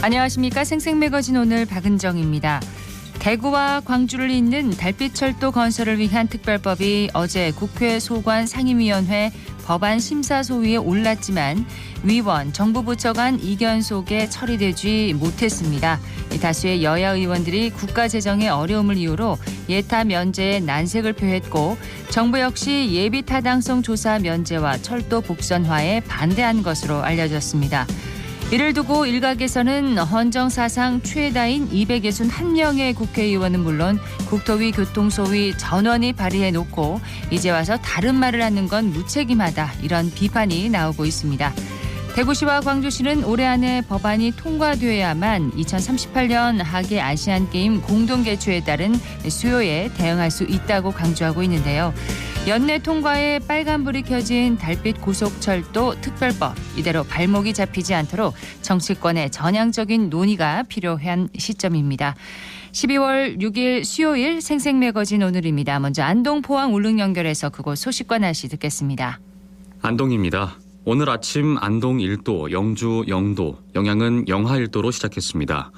안녕하십니까. 생생매거진 오늘 박은정입니다. 대구와 광주를 잇는 달빛철도 건설을 위한 특별법이 어제 국회 소관 상임위원회 법안 심사소위에 올랐지만 위원, 정부 부처 간 이견 속에 처리되지 못했습니다. 다수의 여야 의원들이 국가 재정의 어려움을 이유로 예타 면제에 난색을 표했고 정부 역시 예비 타당성 조사 면제와 철도 복선화에 반대한 것으로 알려졌습니다. 이를 두고 일각에서는 헌정 사상 최다인 261명의 국회의원은 물론 국토위 교통소위 전원이 발의해놓고 이제 와서 다른 말을 하는 건 무책임하다, 이런 비판이 나오고 있습니다. 대구시와 광주시는 올해 안에 법안이 통과되어야만 2038년 하계 아시안게임 공동개최에 따른 수요에 대응할 수 있다고 강조하고 있는데요. 연내 통과에 빨간불이 켜진 달빛 고속철도 특별법, 이대로 발목이 잡히지 않도록 정치권의 전향적인 논의가 필요한 시점입니다. 12월 6일 수요일 생생매거진 오늘입니다. 먼저 안동, 포항, 울릉 연결해서 그곳 소식과 날씨 듣겠습니다. 안동입니다. 오늘 아침 안동 1도, 영주 0도, 영양은 영하 1도로 시작했습니다.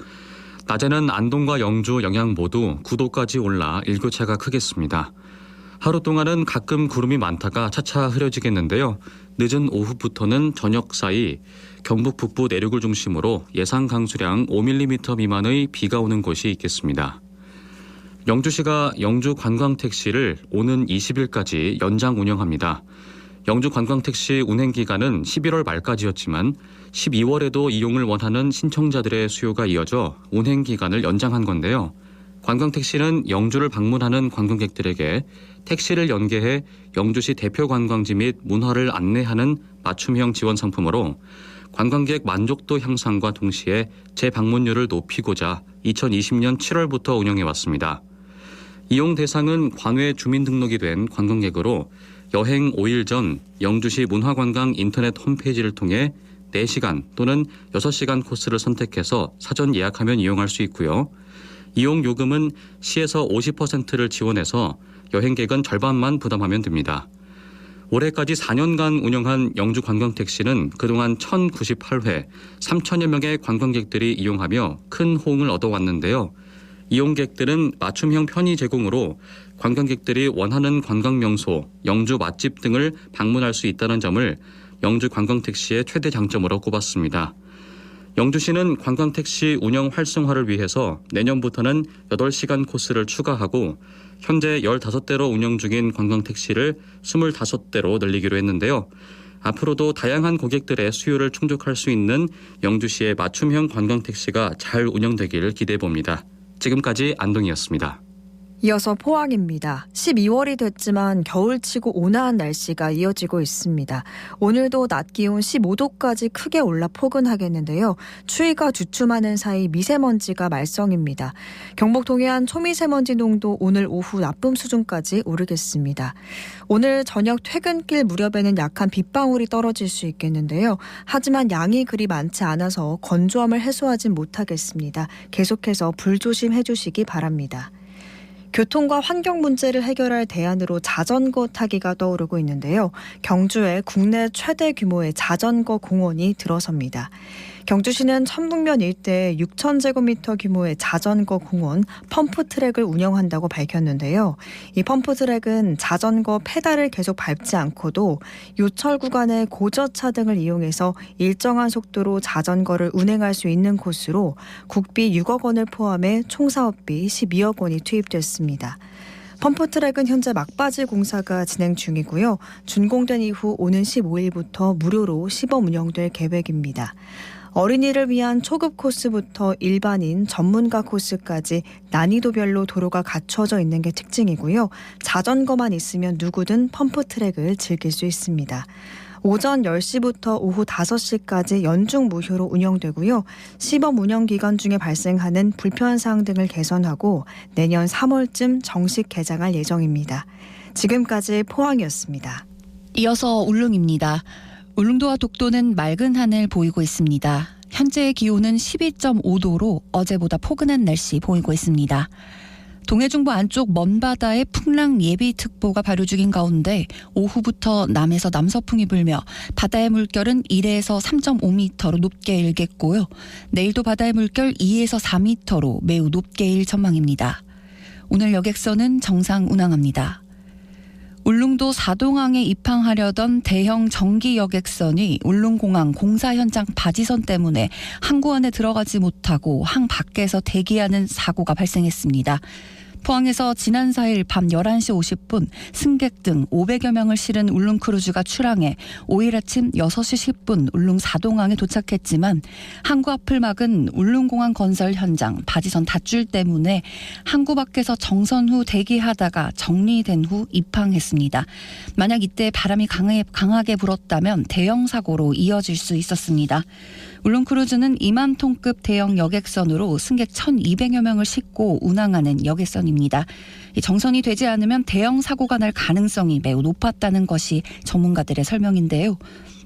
낮에는 안동과 영주, 영양 모두 9도까지 올라 일교차가 크겠습니다. 하루 동안은 가끔 구름이 많다가 차차 흐려지겠는데요. 늦은 오후부터는 저녁 사이 경북 북부 내륙을 중심으로 예상 강수량 5mm 미만의 비가 오는 곳이 있겠습니다. 영주시가 영주 관광택시를 오는 20일까지 연장 운영합니다. 영주 관광택시 운행기간은 11월 말까지였지만 12월에도 이용을 원하는 신청자들의 수요가 이어져 운행기간을 연장한 건데요. 관광택시는 영주를 방문하는 관광객들에게 택시를 연계해 영주시 대표 관광지 및 문화를 안내하는 맞춤형 지원 상품으로 관광객 만족도 향상과 동시에 재방문율을 높이고자 2020년 7월부터 운영해왔습니다. 이용 대상은 관외 주민등록이 된 관광객으로 여행 5일 전 영주시 문화관광 인터넷 홈페이지를 통해 4시간 또는 6시간 코스를 선택해서 사전 예약하면 이용할 수 있고요. 이용 요금은 시에서 50%를 지원해서 여행객은 절반만 부담하면 됩니다. 올해까지 4년간 운영한 영주 관광택시는 그동안 1098회 3천여 명의 관광객들이 이용하며 큰 호응을 얻어왔는데요. 이용객들은 맞춤형 편의 제공으로 관광객들이 원하는 관광명소, 영주 맛집 등을 방문할 수 있다는 점을 영주 관광택시의 최대 장점으로 꼽았습니다. 영주시는 관광택시 운영 활성화를 위해서 내년부터는 8시간 코스를 추가하고 현재 15대로 운영 중인 관광택시를 25대로 늘리기로 했는데요. 앞으로도 다양한 고객들의 수요를 충족할 수 있는 영주시의 맞춤형 관광택시가 잘 운영되길 기대해봅니다. 지금까지 안동이었습니다. 이어서 포항입니다. 12월이 됐지만 겨울치고 온화한 날씨가 이어지고 있습니다. 오늘도 낮 기온 15도까지 크게 올라 포근하겠는데요. 추위가 주춤하는 사이 미세먼지가 말썽입니다. 경북 동해안 초미세먼지 농도 오늘 오후 나쁨 수준까지 오르겠습니다. 오늘 저녁 퇴근길 무렵에는 약한 빗방울이 떨어질 수 있겠는데요. 하지만 양이 그리 많지 않아서 건조함을 해소하진 못하겠습니다. 계속해서 불조심해 주시기 바랍니다. 교통과 환경 문제를 해결할 대안으로 자전거 타기가 떠오르고 있는데요. 경주에 국내 최대 규모의 자전거 공원이 들어섭니다. 경주시는 천북면 일대에 6,000제곱미터 규모의 자전거 공원 펌프트랙을 운영한다고 밝혔는데요. 이 펌프트랙은 자전거 페달을 계속 밟지 않고도 요철 구간의 고저차 등을 이용해서 일정한 속도로 자전거를 운행할 수 있는 곳으로 국비 6억 원을 포함해 총 사업비 12억 원이 투입됐습니다. 펌프트랙은 현재 막바지 공사가 진행 중이고요. 준공된 이후 오는 15일부터 무료로 시범 운영될 계획입니다. 어린이를 위한 초급 코스부터 일반인, 전문가 코스까지 난이도별로 도로가 갖춰져 있는 게 특징이고요. 자전거만 있으면 누구든 펌프트랙을 즐길 수 있습니다. 오전 10시부터 오후 5시까지 연중 무휴로 운영되고요. 시범 운영 기간 중에 발생하는 불편한 사항 등을 개선하고 내년 3월쯤 정식 개장할 예정입니다. 지금까지 포항이었습니다. 이어서 울릉입니다. 울릉도와 독도는 맑은 하늘 보이고 있습니다. 현재의 기온은 12.5도로 어제보다 포근한 날씨 보이고 있습니다. 동해중부 안쪽 먼바다에 풍랑 예비특보가 발효 중인 가운데 오후부터 남에서 남서풍이 불며 바다의 물결은 1에서 3.5m로 높게 일겠고요. 내일도 바다의 물결 2에서 4m로 매우 높게 일 전망입니다. 오늘 여객선은 정상 운항합니다. 울릉도 사동항에 입항하려던 대형 전기 여객선이 울릉공항 공사 현장 바지선 때문에 항구 안에 들어가지 못하고 항 밖에서 대기하는 사고가 발생했습니다. 포항에서 지난 4일 밤 11시 50분 승객 등 500여 명을 실은 울릉크루즈가 출항해 5일 아침 6시 10분 울릉 사동항에 도착했지만 항구 앞을 막은 울릉공항 건설 현장 바지선 닷줄 때문에 항구 밖에서 정선 후 대기하다가 정리된 후 입항했습니다. 만약 이때 바람이 강하게 불었다면 대형 사고로 이어질 수 있었습니다. 울릉크루즈는 2만 톤급 대형 여객선으로 승객 1,200여 명을 싣고 운항하는 여객선입니다. 정선이 되지 않으면 대형 사고가 날 가능성이 매우 높았다는 것이 전문가들의 설명인데요.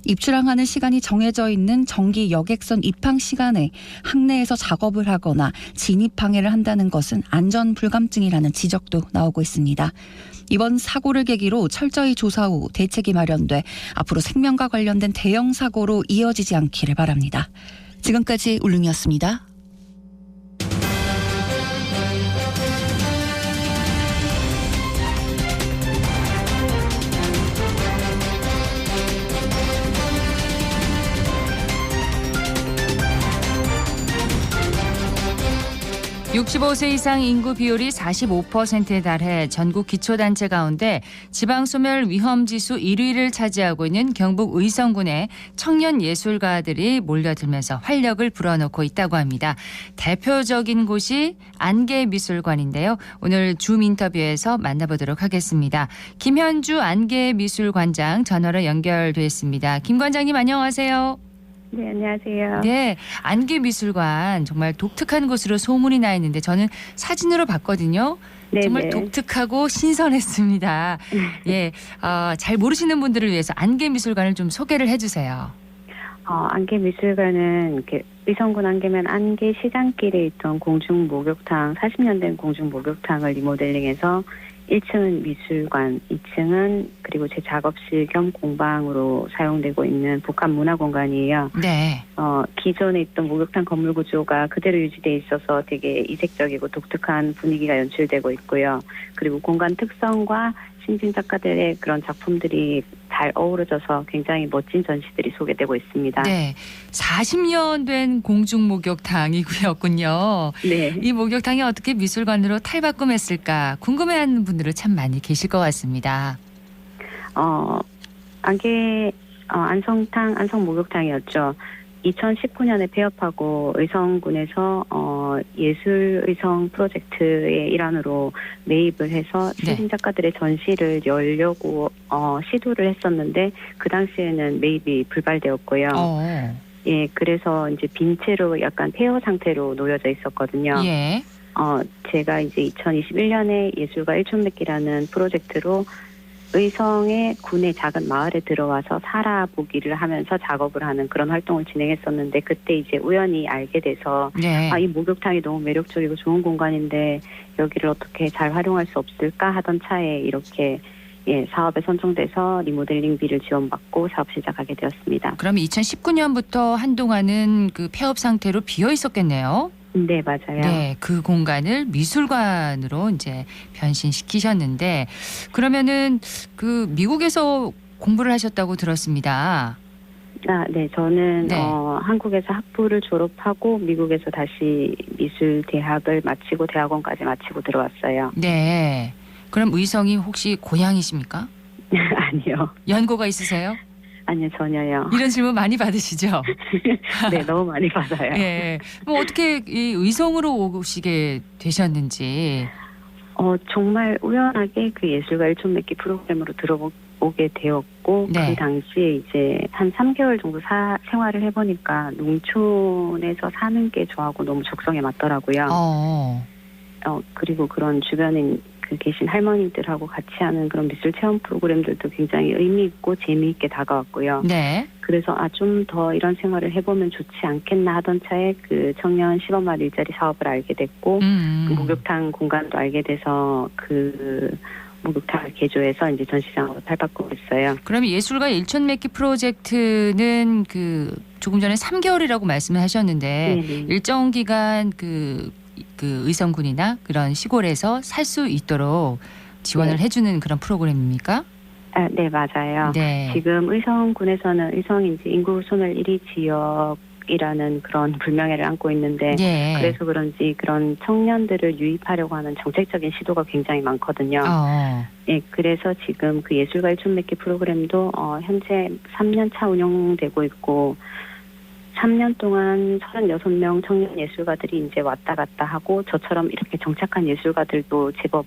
입출항하는 시간이 정해져 있는 정기 여객선 입항 시간에 항내에서 작업을 하거나 진입 방해를 한다는 것은 안전 불감증이라는 지적도 나오고 있습니다. 이번 사고를 계기로 철저히 조사 후 대책이 마련돼 앞으로 생명과 관련된 대형 사고로 이어지지 않기를 바랍니다. 지금까지 울릉이었습니다. (65세) 이상 인구 비율이 45%에 달해 전국 기초단체 가운데 지방소멸 위험지수 1위를 차지하고 있는 경북 의성군에 청년 예술가들이 몰려들면서 활력을 불어넣고 있다고 합니다. 대표적인 곳이 안개미술관인데요. 오늘 줌 인터뷰에서 만나보도록 하겠습니다. 김현주 안개미술관장 전화로 연결됐습니다. 김 관장님 안녕하세요. 네, 안녕하세요. 네, 안개미술관 정말 독특한 곳으로 소문이 나 있는데 저는 사진으로 봤거든요. 네네. 정말 독특하고 신선했습니다. 예, 잘 모르시는 분들을 위해서 안개미술관을 좀 소개를 해주세요. 안개미술관은 이렇게 의성군 안개면 안개 시장길에 있던 공중 목욕탕, 40년 된 공중 목욕탕을 리모델링해서 1층은 미술관, 2층은 그리고 제 작업실 겸 공방으로 사용되고 있는 복합 문화 공간이에요. 네. 기존에 있던 목욕탕 건물 구조가 그대로 유지돼 있어서 되게 이색적이고 독특한 분위기가 연출되고 있고요. 그리고 공간 특성과 신진 작가들의 그런 작품들이 잘 어우러져서 굉장히 멋진 전시들이 소개되고 있습니다. 네, 40년 된 공중 목욕탕이군요. 네. 이 목욕탕이 어떻게 미술관으로 탈바꿈했을까 궁금해하는 분들은 참 많이 계실 것 같습니다. 안성탕, 안성 목욕탕이었죠. 2019년에 폐업하고 의성군에서 예술의성 프로젝트의 일환으로 매입을 해서 신진 작가들의 전시를 열려고 시도를 했었는데 그 당시에는 매입이 불발되었고요. 예, 그래서 이제 빈 채로 약간 폐허 상태로 놓여져 있었거든요. 예. 제가 이제 2021년에 예술가 일촌맺기라는 프로젝트로 의성의 군의 작은 마을에 들어와서 살아보기를 하면서 작업을 하는 그런 활동을 진행했었는데 그때 이제 우연히 알게 돼서 네. 이 목욕탕이 너무 매력적이고 좋은 공간인데 여기를 어떻게 잘 활용할 수 없을까 하던 차에 이렇게 사업에 선정돼서 리모델링비를 지원받고 사업 시작하게 되었습니다. 그럼 2019년부터 한동안은 그 폐업 상태로 비어 있었겠네요. 네, 맞아요. 네, 그 공간을 미술관으로 이제 변신시키셨는데 그러면은 그 미국에서 공부를 하셨다고 들었습니다. 네, 저는 네. 한국에서 학부를 졸업하고 미국에서 다시 미술 대학을 마치고 대학원까지 마치고 들어왔어요. 네. 그럼 의성이 혹시 고향이십니까? 아니요. 연고가 있으세요? 아니요, 전혀요. 이런 질문 많이 받으시죠? 네, 너무 많이 받아요. 예. 그럼 어떻게 이 의성으로 오시게 되셨는지. 정말 우연하게 그 예술가 일촌맺기 프로그램으로 들어오게 되었고 네. 그 당시에 이제 한 3개월 정도 생활을 해보니까 농촌에서 사는 게 저하고 너무 적성에 맞더라고요. 그리고 그런 주변인 그 그 계신 할머니들하고 같이 하는 그런 미술 체험 프로그램들도 굉장히 의미 있고 재미있게 다가왔고요. 네. 그래서 좀 더 이런 생활을 해보면 좋지 않겠나 하던 차에 그 청년 시범마을 일자리 사업을 알게 됐고 그 목욕탕 공간도 알게 돼서 그 목욕탕을 개조해서 이제 전시장으로 탈바꾸고 있어요. 그럼 예술가 일촌 맺기 프로젝트는 그 조금 전에 3개월이라고 말씀을 하셨는데 네네. 일정 기간 그 의성군이나 그런 시골에서 살 수 있도록 지원을 네. 해주는 그런 프로그램입니까? 아, 네, 맞아요. 네. 지금 의성군에서는 의성이 이제 인구 소멸 1위 지역이라는 그런 불명예를 안고 있는데 예. 그래서 그런지 그런 청년들을 유입하려고 하는 정책적인 시도가 굉장히 많거든요. 예, 그래서 지금 그 예술가 일촌 맺기 프로그램도 현재 3년 차 운영되고 있고 3년 동안 36명 청년 예술가들이 이제 왔다 갔다 하고 저처럼 이렇게 정착한 예술가들도 제법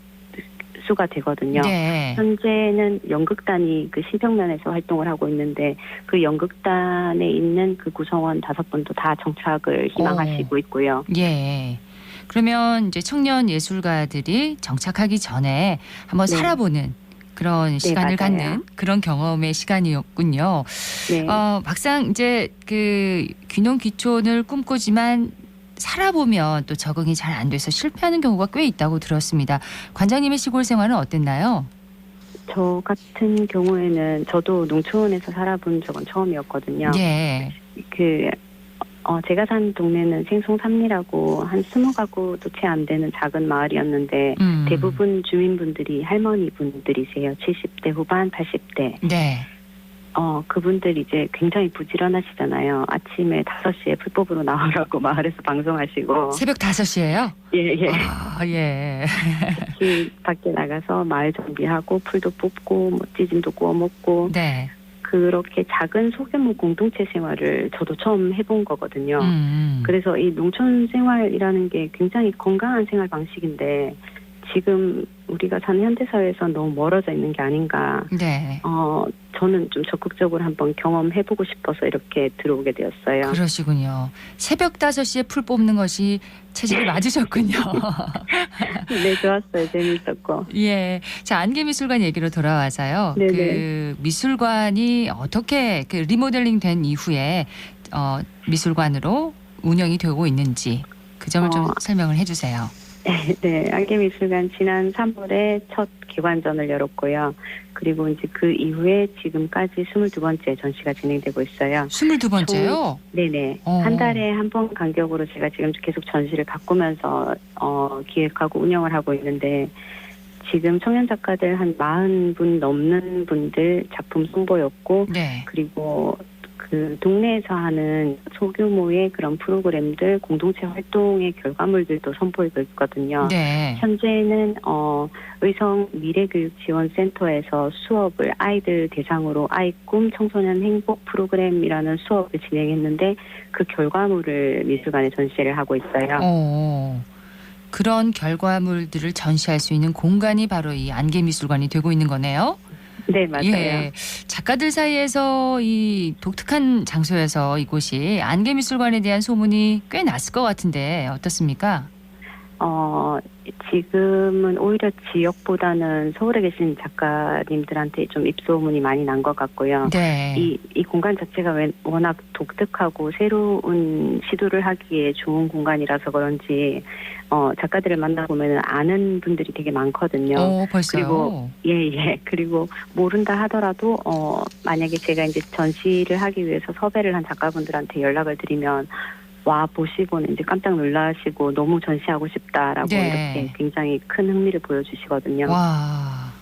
수가 되거든요. 네. 현재는 연극단이 그 신평면에서 활동을 하고 있는데 그 연극단에 있는 그 구성원 5분도 다 정착을 희망하시고 있고요. 예. 그러면 이제 청년 예술가들이 정착하기 전에 한번 네. 살아보는 그런 시간을 맞아요. 갖는 그런 경험의 시간이었군요. 네. 막상 이제 그 귀농 귀촌을 꿈꾸지만 살아보면 또 적응이 잘 안 돼서 실패하는 경우가 꽤 있다고 들었습니다. 관장님의 시골 생활은 어땠나요? 저 같은 경우에는 저도 농촌에서 살아본 적은 처음이었거든요. 예. 제가 산 동네는 생송삼리라고 한 20가구도 채 안 되는 작은 마을이었는데 대부분 주민분들이 할머니 분들이세요. 70대 후반, 80대. 네. 그분들 이제 굉장히 부지런하시잖아요. 아침에 5시에 풀법으로 나오라고 마을에서 방송하시고. 새벽 5시에요? 예. 아, 예. 특히 밖에 나가서 마을 정비하고 풀도 뽑고 뭐 찌짐도 구워 먹고. 네. 그렇게 작은 소규모 공동체 생활을 저도 처음 해본 거거든요. 그래서 이 농촌 생활이라는 게 굉장히 건강한 생활 방식인데 지금 우리가 사는 현대사회에서 너무 멀어져 있는 게 아닌가. 네. 저는 좀 적극적으로 한번 경험해보고 싶어서 이렇게 들어오게 되었어요. 그러시군요. 새벽 5시에 풀 뽑는 것이 체질이 맞으셨군요. 네, 좋았어요. 재미있었고. 예. 자, 안개미술관 얘기로 돌아와서요. 네네. 그 미술관이 어떻게 그 리모델링 된 이후에 미술관으로 운영이 되고 있는지 그 점을 좀 설명을 해주세요. 네, 안개미술관 지난 3월에 첫 개관전을 열었고요. 그리고 이제 그 이후에 지금까지 22번째 전시가 진행되고 있어요. 22번째요? 네네. 한 달에 한 번 간격으로 제가 지금 계속 전시를 바꾸면서 기획하고 운영을 하고 있는데 지금 청년 작가들 한 40분 넘는 분들 작품 선보였고 네. 그리고 그 동네에서 하는 소규모의 그런 프로그램들 공동체 활동의 결과물들도 선보이고 있거든요. 네. 현재는 의성 미래교육지원센터에서 수업을 아이들 대상으로 아이 꿈 청소년 행복 프로그램이라는 수업을 진행했는데 그 결과물을 미술관에 전시를 하고 있어요. 그런 결과물들을 전시할 수 있는 공간이 바로 이 안개미술관이 되고 있는 거네요. 네, 맞아요. 예. 작가들 사이에서 이 독특한 장소에서 이곳이 안개미술관에 대한 소문이 꽤 났을 것 같은데 어떻습니까? 지금은 오히려 지역보다는 서울에 계신 작가님들한테 좀 입소문이 많이 난 것 같고요. 네. 이 공간 자체가 워낙 독특하고 새로운 시도를 하기에 좋은 공간이라서 그런지 작가들을 만나보면 아는 분들이 되게 많거든요. 벌써요? 그리고 그리고 모른다 하더라도 만약에 제가 이제 전시를 하기 위해서 섭외를 한 작가분들한테 연락을 드리면 와 보시고는 이제 깜짝 놀라시고 너무 전시하고 싶다라고 이렇게 굉장히 큰 흥미를 보여주시거든요. 와,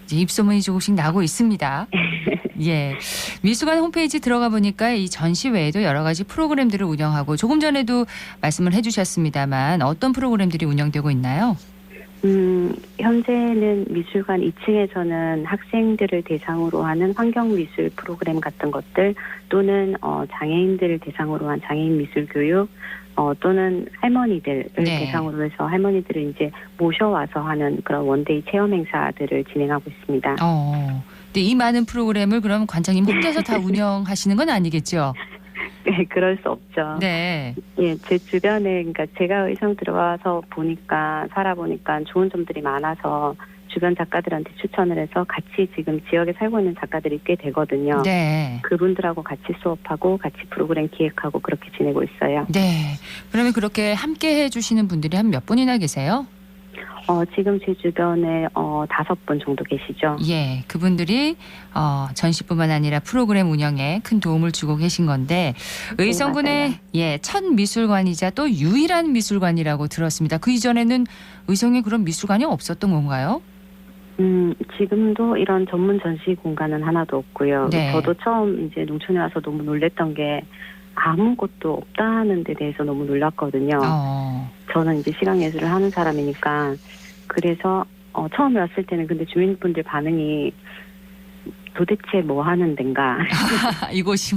이제 입소문이 조금씩 나고 있습니다. 예, 미술관 홈페이지 들어가 보니까 이 전시 외에도 여러 가지 프로그램들을 운영하고 조금 전에도 말씀을 해주셨습니다만 어떤 프로그램들이 운영되고 있나요? 현재는 미술관 2층에서는 학생들을 대상으로 하는 환경미술 프로그램 같은 것들 또는 장애인들을 대상으로 한 장애인 미술 교육 또는 할머니들을 대상으로 해서 할머니들을 이제 모셔와서 하는 그런 원데이 체험 행사들을 진행하고 있습니다. 근데 이 많은 프로그램을 그럼 관장님 혼자서 다 운영하시는 건 아니겠죠? 그럴 수 없죠. 네. 예, 제 주변에 그러니까 제가 의성 들어와서 보니까 살아보니까 좋은 점들이 많아서 주변 작가들한테 추천을 해서 같이 지금 지역에 살고 있는 작가들이 꽤 되거든요. 네. 그분들하고 같이 수업하고 같이 프로그램 기획하고 그렇게 지내고 있어요. 네. 그러면 그렇게 함께 해주시는 분들이 한 몇 분이나 계세요? 지금 제 주변에 5분 정도 계시죠. 예, 그분들이 전시뿐만 아니라 프로그램 운영에 큰 도움을 주고 계신 건데 의성군의 첫 미술관이자 또 유일한 미술관이라고 들었습니다. 그 이전에는 의성에 그런 미술관이 없었던 건가요? 지금도 이런 전문 전시 공간은 하나도 없고요. 네. 저도 처음 이제 농촌에 와서 너무 놀랬던 게 아무것도 없다는 데 대해서 너무 놀랐거든요. 저는 이제 시각예술을 하는 사람이니까 그래서 처음에 왔을 때는 근데 주민분들 반응이 도대체 뭐 하는 데인가. 이곳이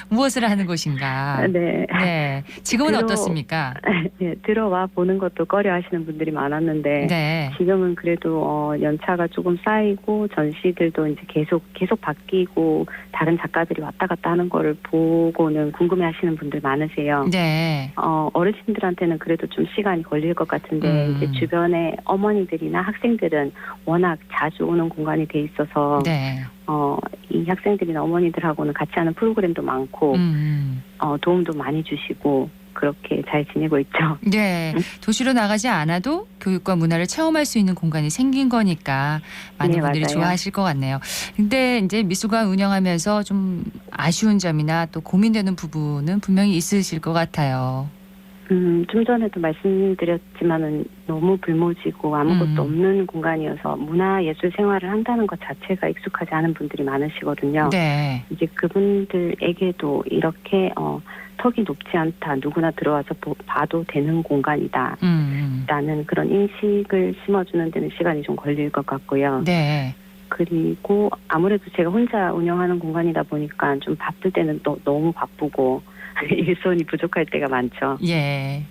무엇을 하는 곳인가. 네. 네. 지금은 어떻습니까? 네, 들어와 보는 것도 꺼려 하시는 분들이 많았는데 네. 지금은 그래도 연차가 조금 쌓이고 전시들도 이제 계속 바뀌고 다른 작가들이 왔다 갔다 하는 거를 보고는 궁금해 하시는 분들 많으세요. 네. 어르신들한테는 그래도 좀 시간이 걸릴 것 같은데 이제 주변에 어머니들이나 학생들은 워낙 자주 오는 공간이 돼 있어서 네. 이 학생들이나 어머니들하고는 같이 하는 프로그램도 많고 도움도 많이 주시고 그렇게 잘 지내고 있죠. 네. 도시로 나가지 않아도 교육과 문화를 체험할 수 있는 공간이 생긴 거니까 많은 네, 분들이 맞아요. 좋아하실 것 같네요. 근데 이제 미술관 운영하면서 좀 아쉬운 점이나 또 고민되는 부분은 분명히 있으실 것 같아요. 좀 전에도 말씀드렸지만은 너무 불모지고 아무것도 없는 공간이어서 문화예술 생활을 한다는 것 자체가 익숙하지 않은 분들이 많으시거든요. 네. 이제 그분들에게도 이렇게 턱이 높지 않다. 누구나 들어와서 봐도 되는 공간이다. 라는 그런 인식을 심어주는 데는 시간이 좀 걸릴 것 같고요. 네. 그리고 아무래도 제가 혼자 운영하는 공간이다 보니까 좀 바쁠 때는 또 너무 바쁘고 일손이 부족할 때가 많죠. 예.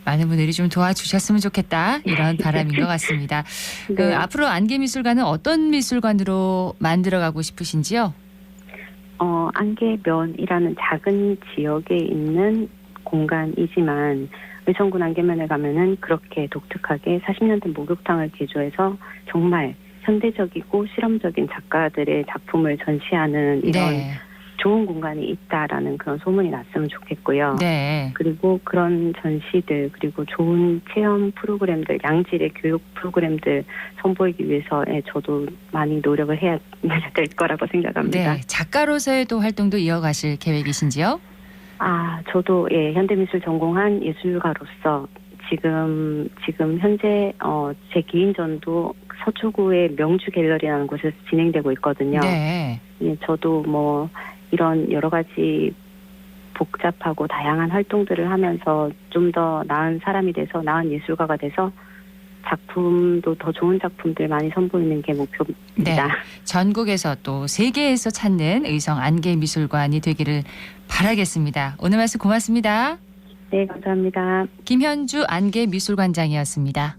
많은 분들이 좀 도와주셨으면 좋겠다. 이런 바람인 것 같습니다. 네. 앞으로 안개미술관은 어떤 미술관으로 만들어가고 싶으신지요? 안개면이라는 작은 지역에 있는 공간이지만 의성군 안개면에 가면은 그렇게 독특하게 40년 된 목욕탕을 개조해서 정말 현대적이고 실험적인 작가들의 작품을 전시하는 이런 네. 좋은 공간이 있다라는 그런 소문이 났으면 좋겠고요. 네. 그리고 그런 전시들 그리고 좋은 체험 프로그램들 양질의 교육 프로그램들 선보이기 위해서 저도 많이 노력을 해야 될 거라고 생각합니다. 네. 작가로서의 또 활동도 이어가실 계획이신지요? 저도 현대미술 전공한 예술가로서 지금 현재 제 개인전도 서초구의 명주 갤러리라는 곳에서 진행되고 있거든요. 네. 저도 뭐 이런 여러 가지 복잡하고 다양한 활동들을 하면서 좀 더 나은 사람이 돼서 나은 예술가가 돼서 작품도 더 좋은 작품들 많이 선보이는 게 목표입니다. 네. 전국에서 또 세계에서 찾는 의성 안개미술관이 되기를 바라겠습니다. 오늘 말씀 고맙습니다. 네, 감사합니다. 김현주 안개미술관장이었습니다.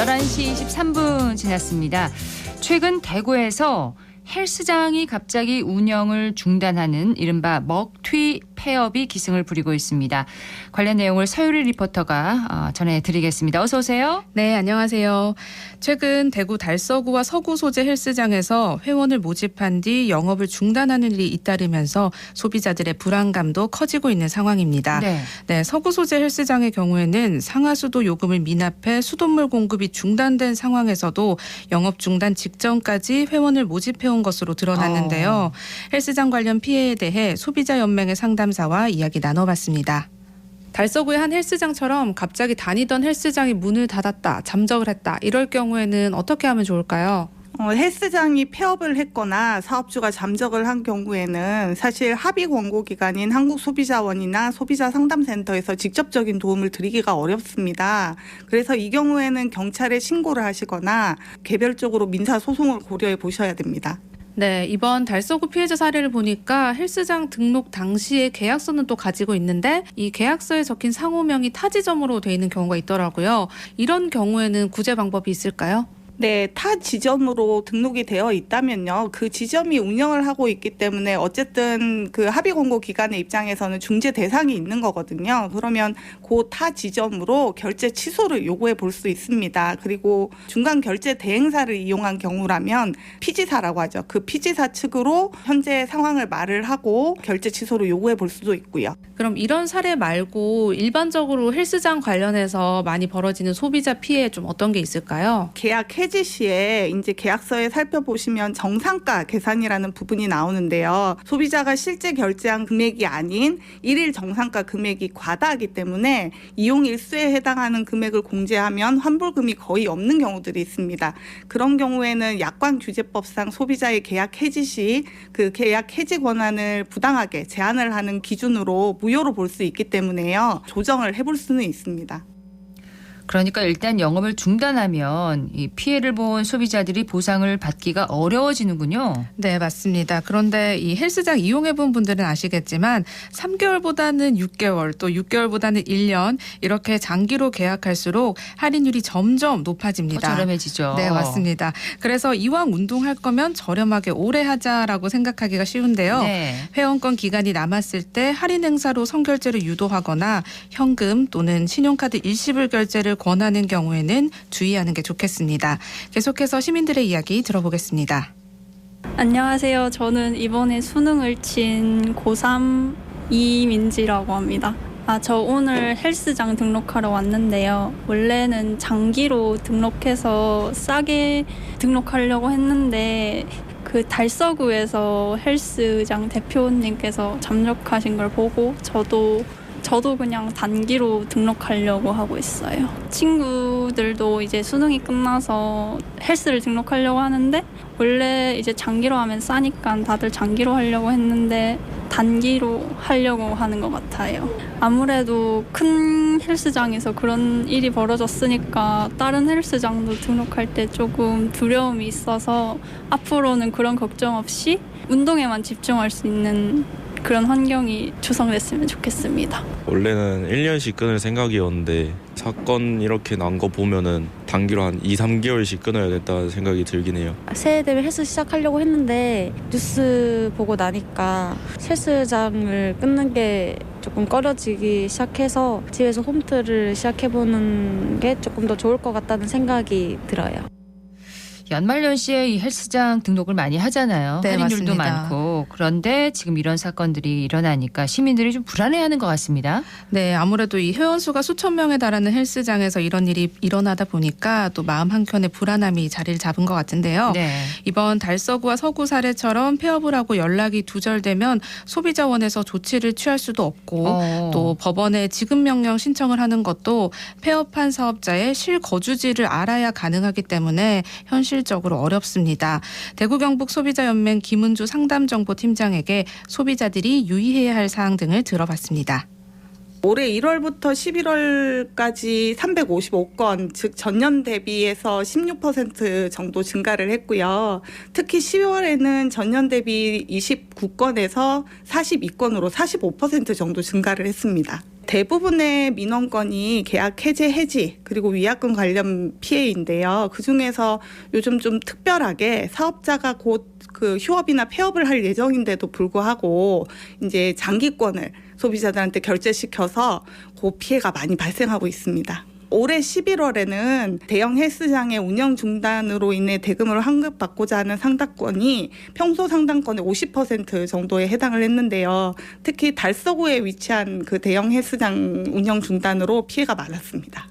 (11시 23분) 지났습니다. 최근 대구에서 헬스장이 갑자기 운영을 중단하는 이른바 먹튀 폐업이 기승을 부리고 있습니다. 관련 내용을 서유리 리포터가 전해드리겠습니다. 어서 오세요. 네, 안녕하세요. 최근 대구 달서구와 서구 소재 헬스장에서 회원을 모집한 뒤 영업을 중단하는 일이 잇따르면서 소비자들의 불안감도 커지고 있는 상황입니다. 네, 서구 소재 헬스장의 경우에는 상하수도 요금을 미납해 수돗물 공급이 중단된 상황에서도 영업 중단 직전까지 회원을 모집해온 것으로 드러났는데요. 헬스장 관련 피해에 대해 소비자연맹의 상담사와 이야기 나눠봤습니다. 달서구의 한 헬스장처럼 갑자기 다니던 헬스장이 문을 닫았다, 잠적을 했다, 이럴 경우에는 어떻게 하면 좋을까요? 헬스장이 폐업을 했거나 사업주가 잠적을 한 경우에는 사실 합의 권고 기관인 한국소비자원이나 소비자상담센터에서 직접적인 도움을 드리기가 어렵습니다. 그래서 이 경우에는 경찰에 신고를 하시거나 개별적으로 민사소송을 고려해 보셔야 됩니다. 네, 이번 달서구 피해자 사례를 보니까 헬스장 등록 당시에 계약서는 또 가지고 있는데 이 계약서에 적힌 상호명이 타 지점으로 돼 있는 경우가 있더라고요. 이런 경우에는 구제 방법이 있을까요? 네, 타 지점으로 등록이 되어 있다면요. 그 지점이 운영을 하고 있기 때문에 어쨌든 그 합의 권고 기관의 입장에서는 중재 대상이 있는 거거든요. 그러면 그 타 지점으로 결제 취소를 요구해 볼 수 있습니다. 그리고 중간 결제 대행사를 이용한 경우라면 피지사라고 하죠. 그 피지사 측으로 현재 상황을 말을 하고 결제 취소를 요구해 볼 수도 있고요. 그럼 이런 사례 말고 일반적으로 헬스장 관련해서 많이 벌어지는 소비자 피해 좀 어떤 게 있을까요? 계약 해지 시에 이제 계약서에 살펴보시면 정상가 계산이라는 부분이 나오는데요. 소비자가 실제 결제한 금액이 아닌 일일 정상가 금액이 과다하기 때문에 이용 일수에 해당하는 금액을 공제하면 환불금이 거의 없는 경우들이 있습니다. 그런 경우에는 약관규제법상 소비자의 계약 해지 시 그 계약 해지 권한을 부당하게 제한을 하는 기준으로 무효로 볼 수 있기 때문에요. 조정을 해볼 수는 있습니다. 그러니까 일단 영업을 중단하면 이 피해를 본 소비자들이 보상을 받기가 어려워지는군요. 네, 맞습니다. 그런데 이 헬스장 이용해본 분들은 아시겠지만 3개월보다는 6개월, 또 6개월보다는 1년 이렇게 장기로 계약할수록 할인율이 점점 높아집니다. 더 저렴해지죠. 네, 맞습니다. 그래서 이왕 운동할 거면 저렴하게 오래 하자라고 생각하기가 쉬운데요. 네. 회원권 기간이 남았을 때 할인 행사로 선결제를 유도하거나 현금 또는 신용카드 일시불 결제를 권하는 경우에는 주의하는 게 좋겠습니다. 계속해서 시민들의 이야기 들어보겠습니다. 안녕하세요. 저는 이번에 수능을 친 고3 이민지라고 합니다. 저 오늘 헬스장 등록하러 왔는데요. 원래는 장기로 등록해서 싸게 등록하려고 했는데 그 달서구에서 헬스장 대표님께서 잠적하신 걸 보고 저도 그냥 단기로 등록하려고 하고 있어요. 친구들도 이제 수능이 끝나서 헬스를 등록하려고 하는데 원래 이제 장기로 하면 싸니까 다들 장기로 하려고 했는데 단기로 하려고 하는 것 같아요. 아무래도 큰 헬스장에서 그런 일이 벌어졌으니까 다른 헬스장도 등록할 때 조금 두려움이 있어서 앞으로는 그런 걱정 없이 운동에만 집중할 수 있는 그런 환경이 조성됐으면 좋겠습니다. 원래는 1년씩 끊을 생각이었는데 사건 이렇게 난 거 보면은 단기로 한 2, 3개월씩 끊어야겠다는 생각이 들긴 해요. 새해 되면 헬스 시작하려고 했는데 뉴스 보고 나니까 헬스장을 끊는 게 조금 꺼려지기 시작해서 집에서 홈트를 시작해보는 게 조금 더 좋을 것 같다는 생각이 들어요. 연말연시에 이 헬스장 등록을 많이 하잖아요. 네, 할인율도 맞습니다. 많고. 그런데 지금 이런 사건들이 일어나니까 시민들이 좀 불안해하는 것 같습니다. 네, 아무래도 이 회원수가 수천 명에 달하는 헬스장에서 이런 일이 일어나다 보니까 또 마음 한켠에 불안함이 자리를 잡은 것 같은데요. 네. 이번 달서구와 서구 사례처럼 폐업을 하고 연락이 두절되면 소비자원에서 조치를 취할 수도 없고 또 법원에 지급 명령 신청을 하는 것도 폐업한 사업자의 실거주지를 알아야 가능하기 때문에 현실적으로 어렵습니다. 대구 경북 소비자연맹 김은주 상담정보팀장에게 소비자들이 유의해야 할 사항 등을 들어봤습니다. 올해 1월부터 11월까지 355건, 즉 전년 대비해서 16% 정도 증가를 했고요. 특히 10월에는 전년 대비 29건에서 42건으로 45% 정도 증가를 했습니다. 대부분의 민원건이 계약 해지 그리고 위약금 관련 피해인데요. 그중에서 요즘 좀 특별하게 사업자가 곧 그 휴업이나 폐업을 할 예정인데도 불구하고 이제 장기권을 소비자들한테 결제시켜서 그 피해가 많이 발생하고 있습니다. 올해 11월에는 대형 헬스장의 운영 중단으로 인해 대금을 환급받고자 하는 상담건이 평소 상담건의 50% 정도에 해당을 했는데요. 특히 달서구에 위치한 그 대형 헬스장 운영 중단으로 피해가 많았습니다.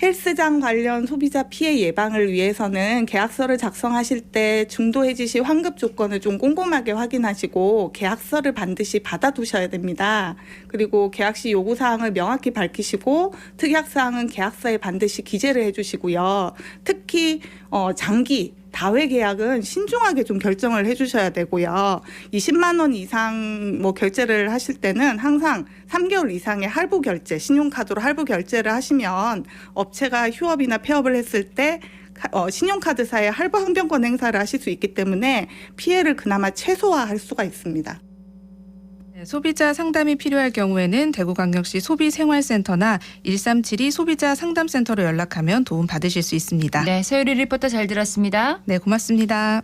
헬스장 관련 소비자 피해 예방을 위해서는 계약서를 작성하실 때 중도 해지 시 환급 조건을 좀 꼼꼼하게 확인하시고 계약서를 반드시 받아두셔야 됩니다. 그리고 계약 시 요구사항을 명확히 밝히시고 특약사항은 계약서에 반드시 기재를 해주시고요. 특히 장기 다회 계약은 신중하게 좀 결정을 해주셔야 되고요. 20만 원 이상 결제를 하실 때는 항상 3개월 이상의 할부 결제, 신용카드로 할부 결제를 하시면 업체가 휴업이나 폐업을 했을 때 신용카드사의 할부 항변권 행사를 하실 수 있기 때문에 피해를 그나마 최소화할 수가 있습니다. 소비자 상담이 필요할 경우에는 대구광역시 소비생활센터나 1372 소비자 상담센터로 연락하면 도움 받으실 수 있습니다. 네, 서유리 리포터 잘 들었습니다. 네, 고맙습니다.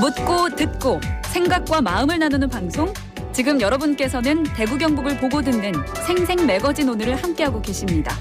묻고 듣고 생각과 마음을 나누는 방송. 지금 여러분께서는 대구 경북을 보고 듣는 생생 매거진 오늘을 함께하고 계십니다.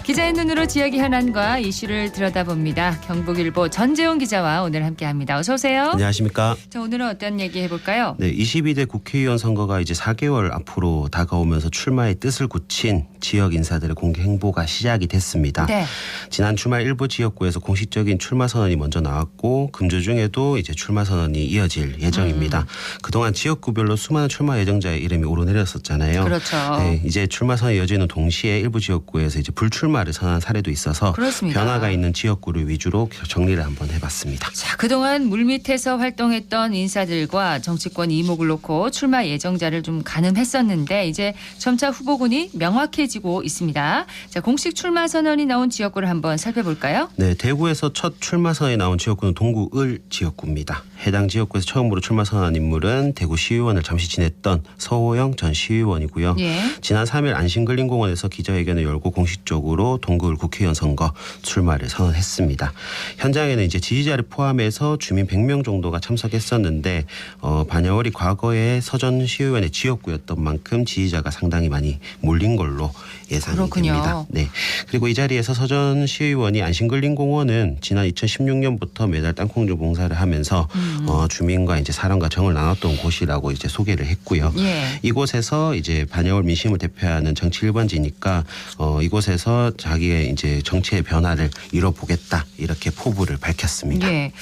기자의 눈으로 지역의 현안과 이슈를 들여다봅니다. 경북일보 전재용 기자와 오늘 함께합니다. 어서 오세요. 안녕하십니까. 자, 오늘은 어떤 얘기 해볼까요? 네, 22대 국회의원 선거가 이제 4개월 앞으로 다가오면서 출마의 뜻을 굳힌 지역 인사들의 공개 행보가 시작이 됐습니다. 네. 지난 주말 일부 지역구에서 공식적인 출마 선언이 먼저 나왔고 금주 중에도 이제 출마 선언이 이어질 예정입니다. 그동안 지역구별로 수많은 출마 예정자의 이름이 오르내렸었잖아요. 그렇죠. 네, 이제 출마 선언이 이어지는 동시에 일부 지역구에서 이제 불출마를 선언한 사례도 있어서 그렇습니다. 변화가 있는 지역구를 위주로 정리를 한번 해봤습니다. 자, 그동안 물밑에서 활동했던 인사들과 정치권 이목을 놓고 출마 예정자를 좀 가늠했었는데 이제 점차 후보군이 명확해지고 있습니다. 자, 공식 출마 선언이 나온 지역구를 한번 살펴볼까요? 네, 대구에서 첫 출마 선언이 나온 지역구는 동구-을 지역구입니다. 해당 지역구에서 처음으로 출마 선언한 인물은 대구 시의원을 잠시 지냈던 서호영 전 시의원이고요. 예. 지난 3일 안심근린공원에서 기자회견을 열고 공식적으로 동구-을 국회의원 선거 출마를 선언했습니다. 현장에는 이제 지지자를 포함해서 주민 100명 정도가 참석했었는데 반야월이 과거에 서전 시의원의 지역구였던 만큼 지지자가 상당히 많이 몰린 걸로 예상이 그렇군요. 됩니다. 네. 그리고 이 자리에서 서전 시의원이 안심근린공원은 지난 2016년부터 매달 땅콩주 봉사를 하면서 주민과 이제 사람과 정을 나눴던 곳이라고 이제 소개를 했고요. 예. 이곳에서 이제 반야월 민심을 대표하는 정치 1번지니까 이곳에서 자기의 이제 정치의 변화를 이뤄보겠다 이렇게 포부를 밝혔습니다. 예.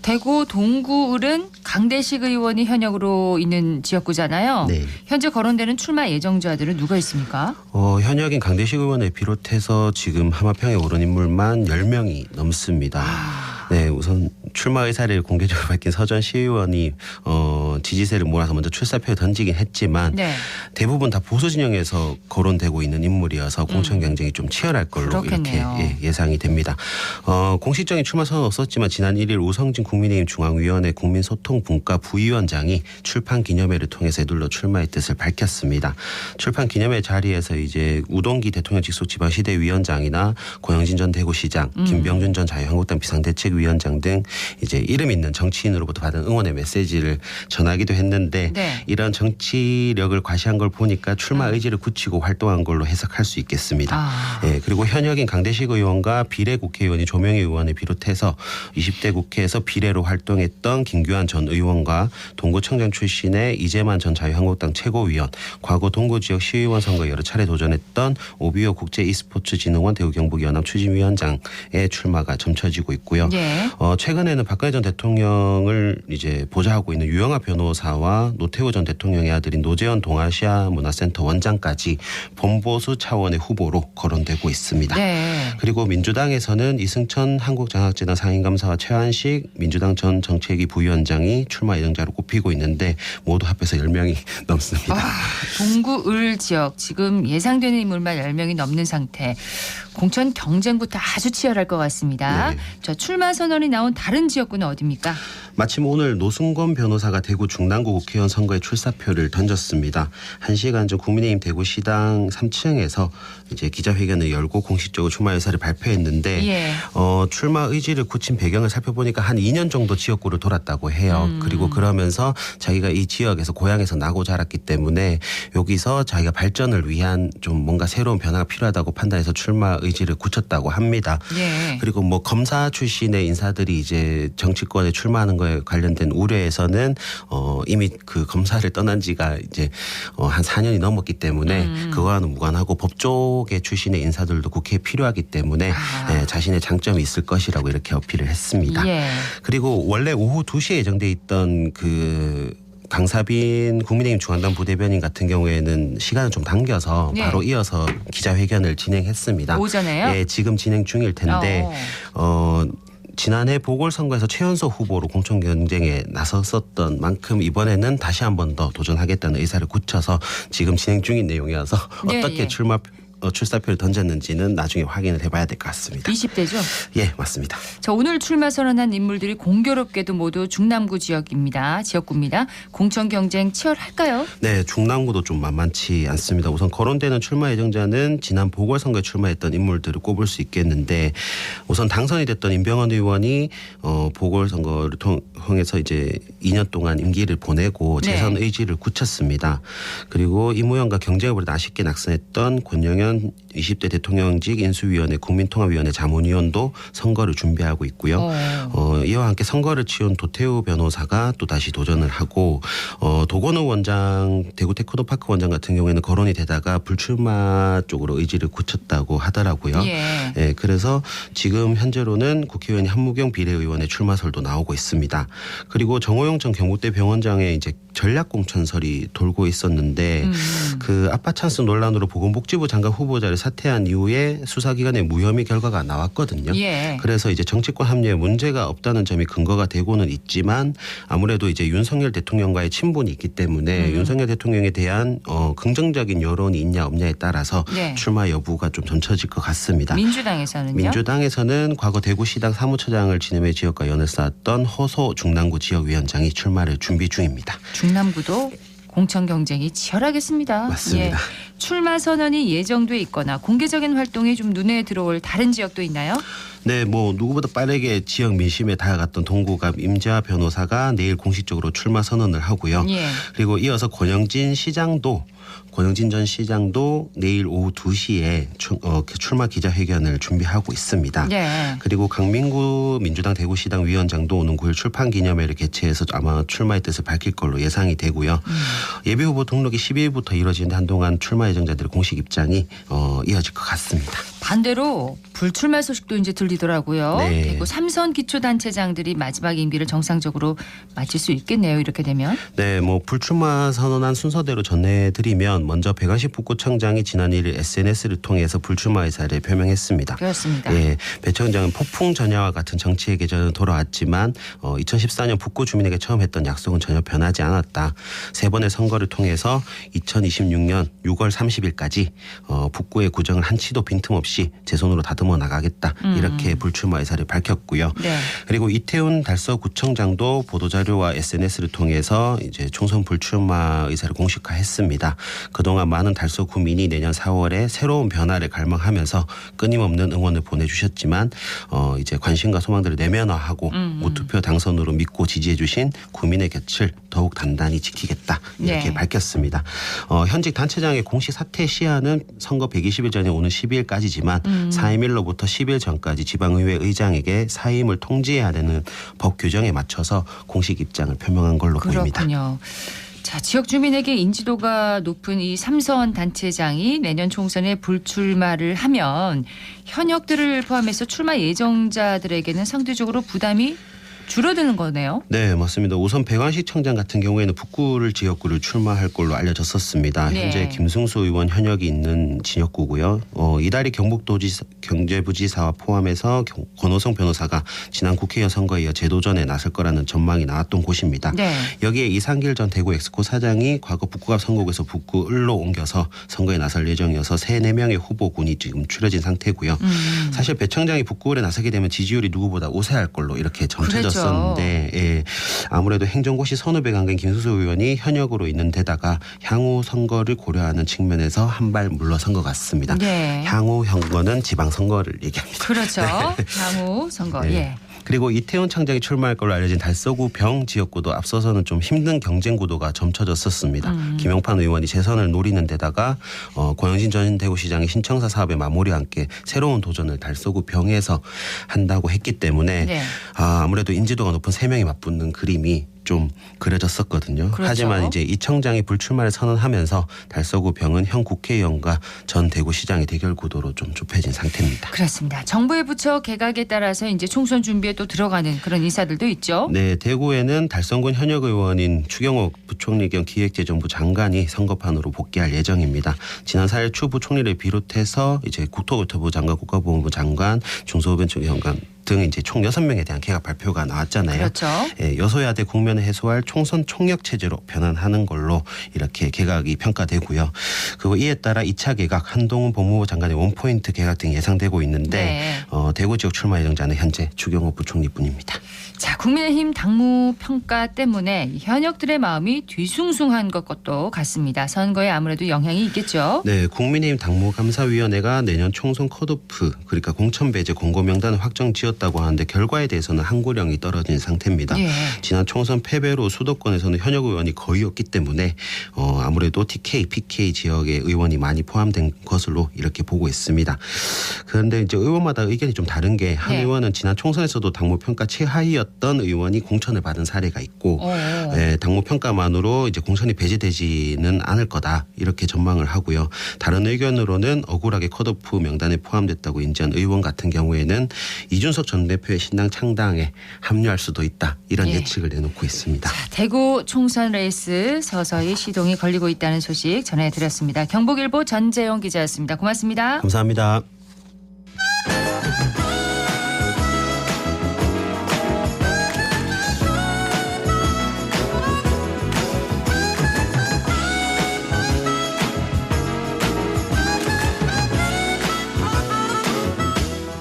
대구 동구을은 강대식 의원이 현역으로 있는 지역구잖아요. 네. 현재 거론되는 출마 예정자들은 누가 있습니까? 현역인 강대식 의원을 비롯해서 지금 하마평에 오른 인물만 10명이 넘습니다. 네, 우선 출마 의사를 공개적으로 밝힌 서전 시의원이 지지세를 몰아서 먼저 출사표를 던지긴 했지만 네. 대부분 다 보수 진영에서 거론되고 있는 인물이어서 공천 경쟁이 좀 치열할 걸로 그렇겠네요. 이렇게 예상이 됩니다. 공식적인 출마 선언은 없었지만 지난 1일 우성진 국민의힘 중앙위원회 국민소통분과 부위원장이 출판 기념회를 통해서 애둘러 출마의 뜻을 밝혔습니다. 출판 기념회 자리에서 이제 우동기 대통령 직속 지방시대위원장이나 고영진 전 대구시장, 김병준 전 자유한국당 비상대책위원장 등 이제 이름 있는 정치인으로부터 받은 응원의 메시지를 전하기도 했는데 네. 이런 정치력을 과시한 걸 보니까 출마 의지를 굳히고 활동한 걸로 해석할 수 있겠습니다. 예, 그리고 현역인 강대식 의원과 비례 국회의원이 조명희 의원을 비롯해서 20대 국회에서 비례로 활동했던 김규환 전 의원과 동구청장 출신의 이재만 전 자유한국당 최고위원, 과거 동구 지역 시의원 선거에 여러 차례 도전했던 오비오 국제 e스포츠진흥원 대구 경북 연합 추진위원장의 출마가 점쳐지고 있고요. 예. 최근에는 박근혜 전 대통령을 이제 보좌하고 있는 유영하 변호사와 노태우 전 대통령의 아들인 노재현 동아시아 문화센터 원장까지 본보수 차원의 후보로 거론되고 있습니다. 네. 그리고 민주당에서는 이승천 한국장학재단 상임감사와 최한식 민주당 전 정책위 부위원장이 출마 예정자로 꼽히고 있는데 모두 합해서 10명이 넘습니다. 동구을 지역 지금 예상되는 인물만 10명이 넘는 상태. 공천 경쟁부터 아주 치열할 것 같습니다. 네. 저 출마 선언이 나온 다른 지역구는 어디입니까? 마침 오늘 노승권 변호사가 대구 중랑구 국회의원 선거에 출사표를 던졌습니다. 1시간 전 국민의힘 대구시당 3층에서 이제 기자회견을 열고 공식적으로 출마 의사를 발표했는데 예. 출마 의지를 굳힌 배경을 살펴보니까 한 2년 정도 지역구를 돌았다고 해요. 그리고 그러면서 자기가 이 지역에서 고향에서 나고 자랐기 때문에 여기서 자기가 발전을 위한 좀 뭔가 새로운 변화가 필요하다고 판단해서 출마 의지를 굳혔다고 합니다. 예. 그리고 뭐 검사 출신의 인사들이 이제 정치권에 출마하는 거에 관련된 우려에서는 이미 그 검사를 떠난 지가 이제 한 4년이 넘었기 때문에 그거와는 무관하고 법조계 출신의 인사들도 국회에 필요하기 때문에 자신의 장점이 있을 것이라고 이렇게 어필을 했습니다. 예. 그리고 원래 오후 2시에 예정돼 있던 그 강사빈 국민의힘 중앙당 부대변인 같은 경우에는 시간을 좀 당겨서 네. 바로 이어서 기자회견을 진행했습니다. 오전에요? 예, 지금 진행 중일 텐데 지난해 보궐선거에서 최연소 후보로 공천 경쟁에 나섰었던 만큼 이번에는 다시 한 번 더 도전하겠다는 의사를 굳혀서 지금 진행 중인 내용이어서 네, 어떻게 예. 출사표를 던졌는지는 나중에 확인을 해봐야 될 것 같습니다. 20대죠? 예, 맞습니다. 자, 오늘 출마 선언한 인물들이 공교롭게도 모두 중남구 지역구입니다. 공천 경쟁 치열할까요? 네, 중남구도 좀 만만치 않습니다. 우선 거론되는 출마 예정자는 지난 보궐선거에 출마했던 인물들을 꼽을 수 있겠는데 우선 당선이 됐던 임병헌 의원이 보궐선거를 통해서 이제 2년 동안 임기를 보내고 네. 재선 의지를 굳혔습니다. 그리고 이무영과 경쟁을 벌이다 아쉽게 낙선했던 권영현 20대 대통령직 인수위원회 국민통합위원회 자문위원도 선거를 준비하고 있고요. 이와 함께 선거를 치운 도태우 변호사가 또 다시 도전을 하고 도건우 원장 대구 테크노파크 원장 같은 경우에는 거론이 되다가 불출마 쪽으로 의지를 굳혔다고 하더라고요. 예. 예, 그래서 지금 현재로는 국회의원이 한무경 비례의원의 출마설도 나오고 있습니다. 그리고 정호영 전 경북대 병원장의 이제 전략공천설이 돌고 있었는데 그 아빠 찬스 논란으로 보건복지부 장관 후보자를 사퇴한 이후에 수사기관의 무혐의 결과가 나왔거든요. 예. 그래서 이제 정치권 합류에 문제가 없다는 점이 근거가 되고는 있지만 아무래도 이제 윤석열 대통령과의 친분이 있기 때문에 윤석열 대통령에 대한 긍정적인 여론이 있냐 없냐에 따라서 네. 출마 여부가 좀 점쳐질 것 같습니다. 민주당에서는요? 민주당에서는 과거 대구시당 사무처장을 지내며 지역과 연을 쌓았던 허소 중남구 지역위원장이 출마를 준비 중입니다. 중남구도 공천 경쟁이 치열하겠습니다. 맞습니다. 예. 출마 선언이 예정돼 있거나 공개적인 활동이 좀 눈에 들어올 다른 지역도 있나요? 네, 뭐 누구보다 빠르게 지역 민심에 다가갔던 동구갑 임재화 변호사가 내일 공식적으로 출마 선언을 하고요. 예. 그리고 이어서 권영진 전 시장도 내일 오후 2시에 출마 기자회견을 준비하고 있습니다. 네. 그리고 강민구 민주당 대구시당 위원장도 오는 9일 출판 기념회를 개최해서 아마 출마의 뜻을 밝힐 걸로 예상이 되고요. 예비후보 등록이 12일부터 이뤄지는데 한동안 출마 예정자들의 공식 입장이 이어질 것 같습니다. 반대로 불출마 소식도 이제 들리더라고요. 네. 대구 3선 기초단체장들이 마지막 임기를 정상적으로 마칠 수 있겠네요. 이렇게 되면. 네, 뭐 불출마 선언한 순서대로 전해드리면 먼저 백안식 북구청장이 지난 1일 SNS를 통해서 불출마 의사를 표명했습니다. 그렇습니다. 예, 배 청장은 폭풍 전야와 같은 정치의 계절은 돌아왔지만 2014년 북구 주민에게 처음 했던 약속은 전혀 변하지 않았다. 세 번의 선거를 통해서 2026년 6월 30일까지 북구의 구정을 한치도 빈틈없이 제 손으로 다듬어 나가겠다. 이렇게 불출마 의사를 밝혔고요. 네. 그리고 이태훈 달서구청장도 보도자료와 SNS를 통해서 이제 총선 불출마 의사를 공식화했습니다. 그동안 많은 달서구민이 내년 4월에 새로운 변화를 갈망하면서 끊임없는 응원을 보내주셨지만 이제 관심과 소망들을 내면화하고 무투표 당선으로 믿고 지지해 주신 구민의 곁을 더욱 단단히 지키겠다. 이렇게 네. 밝혔습니다. 현직 단체장의 공식 사퇴 시한은 선거 120일 전에 오는 12일까지지만 사임일로부터 10일 전까지 지방의회 의장에게 사임을 통지해야 되는 법 규정에 맞춰서 공식 입장을 표명한 걸로 보입니다. 그렇군요. 자, 지역 주민에게 인지도가 높은 이 3선 단체장이 내년 총선에 불출마를 하면 현역들을 포함해서 출마 예정자들에게는 상대적으로 부담이 줄어드는 거네요. 네, 맞습니다. 우선 백안식 청장 같은 경우에는 북구를 지역구를 출마할 걸로 알려졌었습니다. 네. 현재 김승수 의원 현역이 있는 지역구고요. 이달희 경제부지사와 포함해서 권호성 변호사가 지난 국회의원 선거에 이어 재도전에 나설 거라는 전망이 나왔던 곳입니다. 네. 여기에 이상길 전 대구 엑스코 사장이 과거 북구갑 선거구에서 북구 을로 옮겨서 선거에 나설 예정이어서 3-4명의 후보군이 지금 추려진 상태고요. 사실 배 청장이 북구을에 나서게 되면 지지율이 누구보다 우세할 걸로 이렇게 점쳐졌었는데 예, 아무래도 행정고시 선후배 관계인 김수수 의원이 현역으로 있는 데다가 향후 선거를 고려하는 측면에서 한 발 물러선 것 같습니다. 네. 향후 선거는 지방선거를 얘기합니다. 그렇죠. 향후 선거. 네. 예. 그리고 이태훈 청장이 출마할 걸로 알려진 달서구 병 지역구도 앞서서는 좀 힘든 경쟁 구도가 점쳐졌었습니다. 김용판 의원이 재선을 노리는 데다가 권영진 전 대구시장이 신청사 사업의 마무리와 함께 새로운 도전을 달서구 병에서 한다고 했기 때문에 네. 아무래도 인지도가 높은 3명이 맞붙는 그림이 좀 그려졌었거든요. 그렇죠. 하지만 이제 이 청장이 불출마를 선언하면서 달서구병은 현 국회의원과 전 대구시장의 대결 구도로 좀 좁혀진 상태입니다. 그렇습니다. 정부의 부처 개각에 따라서 이제 총선 준비에 또 들어가는 그런 인사들도 있죠. 네, 대구에는 달성군 현역 의원인 추경호 부총리 겸 기획재정부 장관이 선거판으로 복귀할 예정입니다. 지난 4일 추 부총리를 비롯해서 이제 국토교토부 장관, 국가보훈부 장관, 중소벤처 장관 등 이제 총 6명에 대한 개각 발표가 나왔잖아요. 그렇죠. 예, 여소야대 국면을 해소할 총선 총력 체제로 변환하는 걸로 이렇게 개각이 평가되고요. 그리고 이에 따라 2차 개각 한동훈 법무부 장관의 원포인트 개각 등이 예상되고 있는데 네. 대구 지역 출마 예정자는 현재 추경호 부총리뿐입니다. 자, 국민의힘 당무 평가 때문에 현역들의 마음이 뒤숭숭한 것도 같습니다. 선거에 아무래도 영향이 있겠죠. 네, 국민의힘 당무감사위원회가 내년 총선 컷오프 그러니까 공천 배제 공고 명단을 확정 지었다고 하는데 결과에 대해서는 항고령이 떨어진 상태입니다. 예. 지난 총선 패배로 수도권에서는 현역 의원이 거의 없기 때문에 아무래도 TK, PK 지역의 의원이 많이 포함된 것으로 이렇게 보고 있습니다. 그런데 이제 의원마다 의견이 좀 다른 게 한 네. 의원은 지난 총선에서도 당무 평가 최하위였던 의원이 공천을 받은 사례가 있고 당무 평가만으로 이제 공천이 배제되지는 않을 거다 이렇게 전망을 하고요. 다른 의견으로는 억울하게 컷오프 명단에 포함됐다고 인지한 의원 같은 경우에는 이준석 전 대표의 신당 창당에 합류할 수도 있다 이런 예측을 내놓고 있습니다. 자, 대구 총선 레이스 서서히 시동이 걸리고 있다는 소식 전해드렸습니다. 경북일보 전재용 기자였습니다. 고맙습니다. 감사합니다.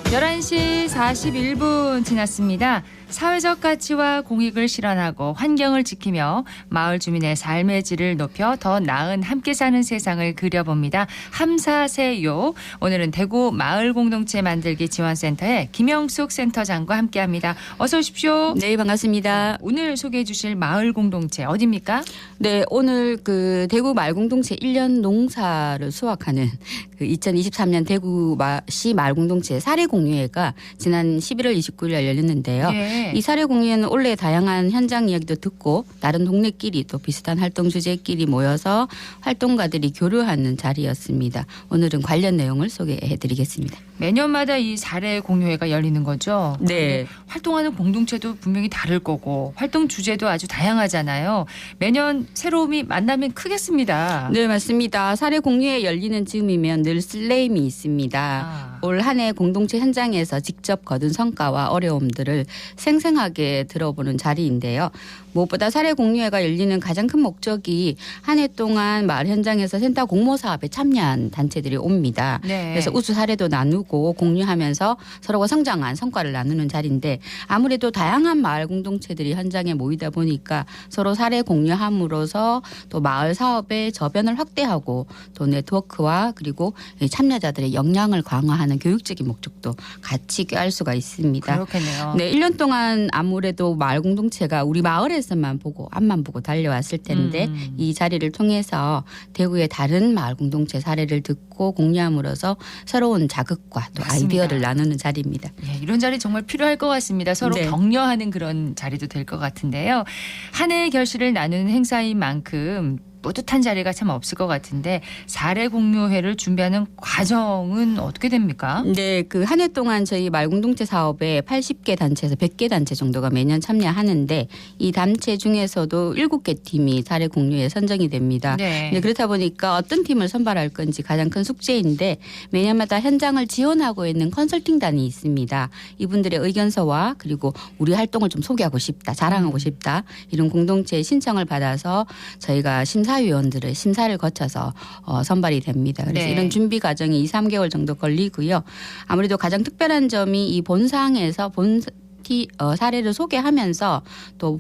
(11시 41분) 지났습니다. 사회적 가치와 공익을 실현하고 환경을 지키며 마을 주민의 삶의 질을 높여 더 나은 함께 사는 세상을 그려봅니다. 함사세요. 오늘은 대구 마을공동체 만들기 지원센터의 김영숙 센터장과 함께합니다. 어서 오십시오. 네, 반갑습니다. 오늘 소개해 주실 마을공동체 어디입니까? 네, 오늘 그 대구 마을공동체 1년 농사를 수확하는 그 2023년 대구시 마을공동체 사례공유회가 지난 11월 29일 날 열렸는데요. 예. 이 사례공유회는 원래 다양한 현장 이야기도 듣고 다른 동네끼리 또 비슷한 활동 주제끼리 모여서 활동가들이 교류하는 자리였습니다. 오늘은 관련 내용을 소개해드리겠습니다. 매년마다 이 사례 공유회가 열리는 거죠? 네. 활동하는 공동체도 분명히 다를 거고 활동 주제도 아주 다양하잖아요. 매년 새로움이 만나면 크겠습니다. 네, 맞습니다. 사례 공유회 열리는 즈음이면 늘 설레임이 있습니다. 올 한 해 공동체 현장에서 직접 거둔 성과와 어려움들을 생생하게 들어보는 자리인데요. 무엇보다 사례 공유회가 열리는 가장 큰 목적이 한 해 동안 마을 현장에서 센터 공모 사업에 참여한 단체들이 옵니다. 네. 그래서 우수 사례도 나누고 공유하면서 서로가 성장한 성과를 나누는 자리인데 아무래도 다양한 마을 공동체들이 현장에 모이다 보니까 서로 사례 공유함으로써 또 마을 사업의 저변을 확대하고 또 네트워크와 그리고 참여자들의 역량을 강화하는 교육적인 목적도 같이 꾀할 수가 있습니다. 그렇겠네요. 네, 1년 동안 아무래도 마을 공동체가 우리 마을에서만 보고 앞만 보고 달려왔을 텐데 이 자리를 통해서 대구의 다른 마을 공동체 사례를 듣고 공유함으로써 새로운 자극과 또 맞습니다. 아이디어를 나누는 자리입니다. 예, 이런 자리 정말 필요할 것 같습니다. 서로 네. 격려하는 그런 자리도 될 것 같은데요. 한 해의 결실을 나누는 행사인 만큼 뿌듯한 자리가 참 없을 것 같은데 사례 공유회를 준비하는 과정은 어떻게 됩니까? 네, 그 한 해 동안 저희 마을공동체 사업에 80개 단체에서 100개 단체 정도가 매년 참여하는데 이 단체 중에서도 7개 팀이 사례 공유회에 선정이 됩니다. 네. 네, 그렇다 보니까 어떤 팀을 선발할 건지 가장 큰 숙제인데 매년마다 현장을 지원하고 있는 컨설팅단이 있습니다. 이분들의 의견서와 그리고 우리 활동을 좀 소개하고 싶다, 자랑하고 싶다 이런 공동체의 신청을 받아서 저희가 심사위원들의 심사를 거쳐서 선발이 됩니다. 그래서 네. 이런 준비 과정이 2, 3개월 정도 걸리고요. 아무래도 가장 특별한 점이 이 본상에서 사례를 소개하면서 또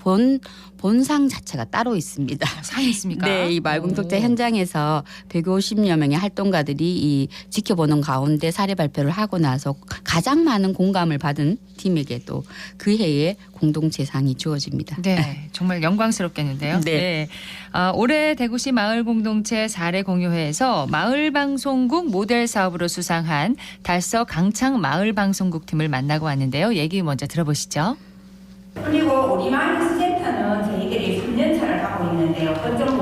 본상 자체가 따로 있습니다. 상이 있습니까? 네, 이 마을공동체 현장에서 150여 명의 활동가들이 이 지켜보는 가운데 사례 발표를 하고 나서 가장 많은 공감을 받은 팀에게 또 그 해에 공동체상이 주어집니다. 네, 정말 영광스럽겠는데요. 네. 올해 대구시 마을공동체 사례 공유회에서 마을방송국 모델 사업으로 수상한 달서 강창 마을방송국 팀을 만나고 왔는데요. 얘기 먼저 들어보시죠. 그리고 우리 마을 센터는 저희들이